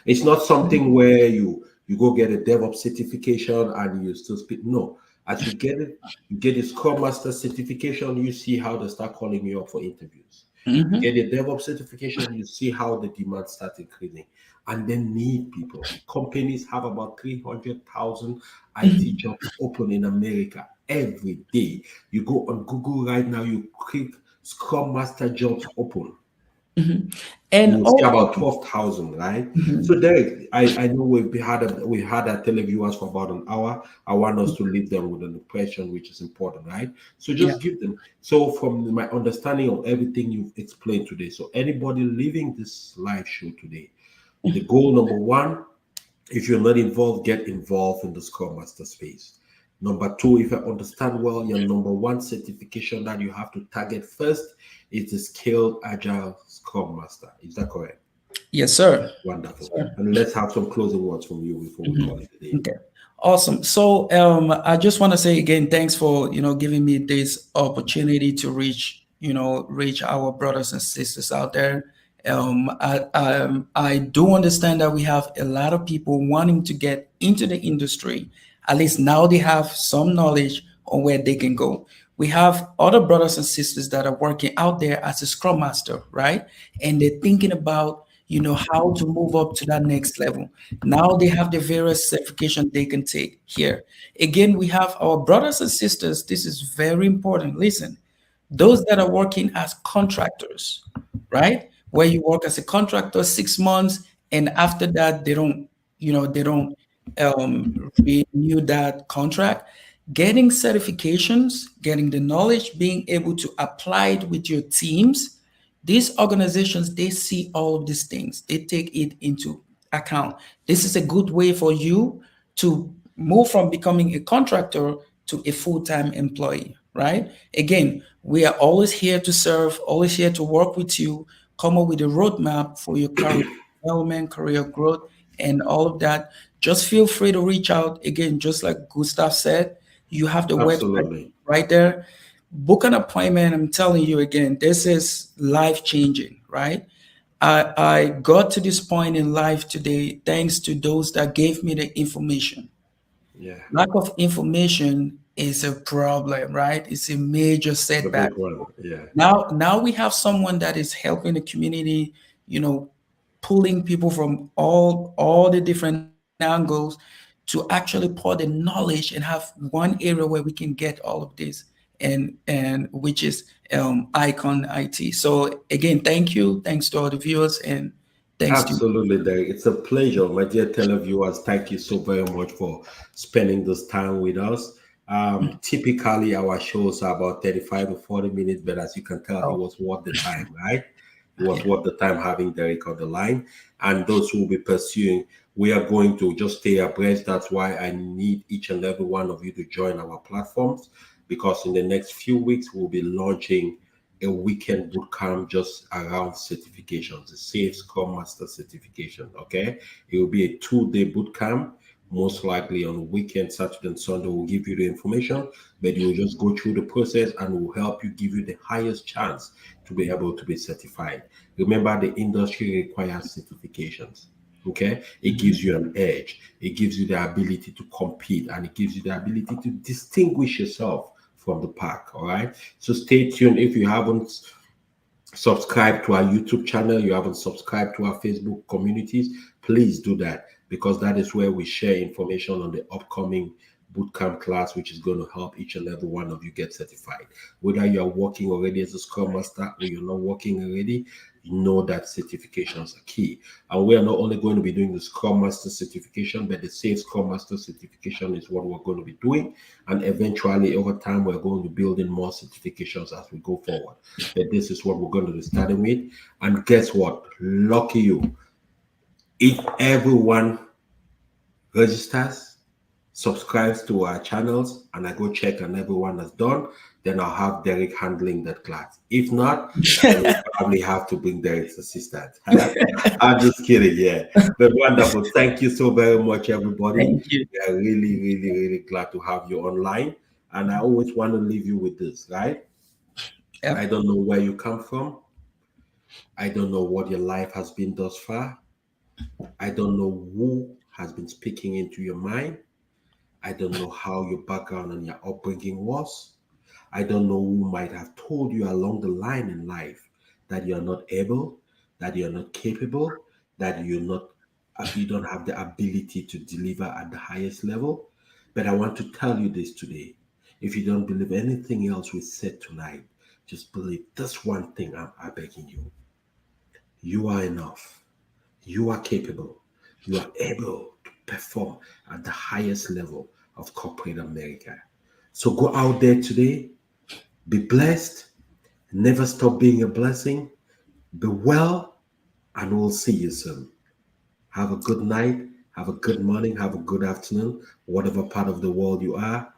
Speaker 1: It's not something where you go get a DevOps certification and you still speak. No, as you get it, you get a Scrum Master certification, you see how they start calling you up for interviews.
Speaker 2: Mm-hmm.
Speaker 1: Get a DevOps certification, you see how the demand starts increasing. And they need people. Companies have about 300,000 IT jobs open in America every day. You go on Google right now, you click Scrum Master jobs open.
Speaker 2: Mm-hmm.
Speaker 1: You
Speaker 2: And
Speaker 1: will see about 12,000, right? So Derek, I know we had our televiewers for about an hour. I want us to leave them with an impression, which is important, right? So just give them. So from my understanding of everything you've explained today, so anybody leaving this live show today, the goal number one, if you're not involved, get involved in the Scrum Master space. Number two, if I understand well, your number one certification that you have to target first is the Skilled Agile Scrum Master. Is that correct?
Speaker 2: Yes, sir.
Speaker 1: Wonderful. And let's have some closing words from you before we call it a day.
Speaker 2: Okay. Awesome. So I just want to say again, thanks for giving me this opportunity to reach our brothers and sisters out there. I do understand that we have a lot of people wanting to get into the industry. At least now they have some knowledge on where they can go. We have other brothers and sisters that are working out there as a scrum master, right? And they're thinking about, how to move up to that next level. Now they have the various certification they can take here. Again, we have our brothers and sisters. This is very important. Listen, those that are working as contractors, right? Where you work as a contractor 6 months, and after that they don't renew that contract. Getting certifications, getting the knowledge, being able to apply it with your teams. These organizations, they see all of these things. They take it into account. This is a good way for you to move from becoming a contractor to a full-time employee, right? Again, we are always here to serve, always here to work with you, come up with a roadmap for your career development, career growth, and all of that. Just feel free to reach out. Again, just like Gustav said, you have the website
Speaker 1: Absolutely.
Speaker 2: right there. Book an appointment. I'm telling you again, this is life changing, right? I got to this point in life today thanks to those that gave me the information.
Speaker 1: Yeah.
Speaker 2: Lack of information is a problem, right? It's a major
Speaker 1: The
Speaker 2: setback.
Speaker 1: big one. Yeah.
Speaker 2: Now we have someone that is helping the community, pulling people from all the different angles to actually pour the knowledge and have one area where we can get all of this, and which is Icon IT. So again, thanks to all the viewers, and thanks to
Speaker 1: Absolutely, Derek. It's a pleasure, my dear televiewers. Thank you so very much for spending this time with us. Typically, our shows are about 35 to 40 minutes, but as you can tell, it
Speaker 2: oh,
Speaker 1: was worth the time, right? It was
Speaker 2: yeah.
Speaker 1: worth the time having Derek on the line. And those who will be pursuing, we are going to just stay abreast. That's why I need each and every one of you to join our platforms, because in the next few weeks, we'll be launching a weekend boot camp just around certifications, the Safe Scrum Master certification. Okay, it will be a 2-day boot camp, most likely on weekend, Saturday and Sunday. We'll give you the information, but you will just go through the process and will help you, give you the highest chance to be able to be certified. Remember, the industry requires certifications. Okay, it gives you an edge, it gives you the ability to compete, and it gives you the ability to distinguish yourself from the pack. All right, so stay tuned. If you haven't subscribed to our YouTube channel, you haven't subscribed to our Facebook communities, please do that, because that is where we share information on the upcoming bootcamp class, which is going to help each and every one of you get certified. Whether you are working already as a Scrum Master or you're not working already, you know that certifications are key. And we are not only going to be doing the Scrum Master certification, but the Safe Scrum Master certification is what we're going to be doing. And eventually, over time, we're going to build in more certifications as we go forward. But this is what we're going to be starting with. And guess what? Lucky you. If everyone registers, subscribes to our channels, and I go check and everyone has done, then I'll have Derek handling that class. If not, then we'll probably have to bring Derek's assistant. I'm just kidding, yeah. But wonderful. Thank you so very much, everybody.
Speaker 2: Thank you.
Speaker 1: We are really, really, really glad to have you online. And I always want to leave you with this, right?
Speaker 2: Yep.
Speaker 1: I don't know where you come from. I don't know what your life has been thus far. I don't know who has been speaking into your mind. I don't know how your background and your upbringing was. I don't know who might have told you along the line in life that you're not able, that you're not capable, that you don't have the ability to deliver at the highest level. But I want to tell you this today. If you don't believe anything else we said tonight, just believe this one thing I'm begging you. You are enough. You are capable. You are able to perform at the highest level of corporate America. So go out there today, be blessed, never stop being a blessing, be well, and we'll see you soon. Have a good night, have a good morning, have a good afternoon, whatever part of the world you are.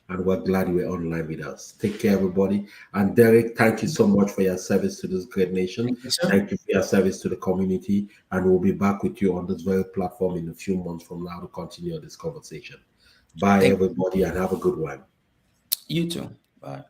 Speaker 1: And we're glad you were online with us. Take care, everybody. And Derek, thank you so much for your service to this great nation.
Speaker 2: Thank you, sir.
Speaker 1: Thank you for your service to the community. And we'll be back with you on this very platform in a few months from now to continue this conversation. Bye,
Speaker 2: Thank
Speaker 1: everybody, and have a good one.
Speaker 2: you too. Bye.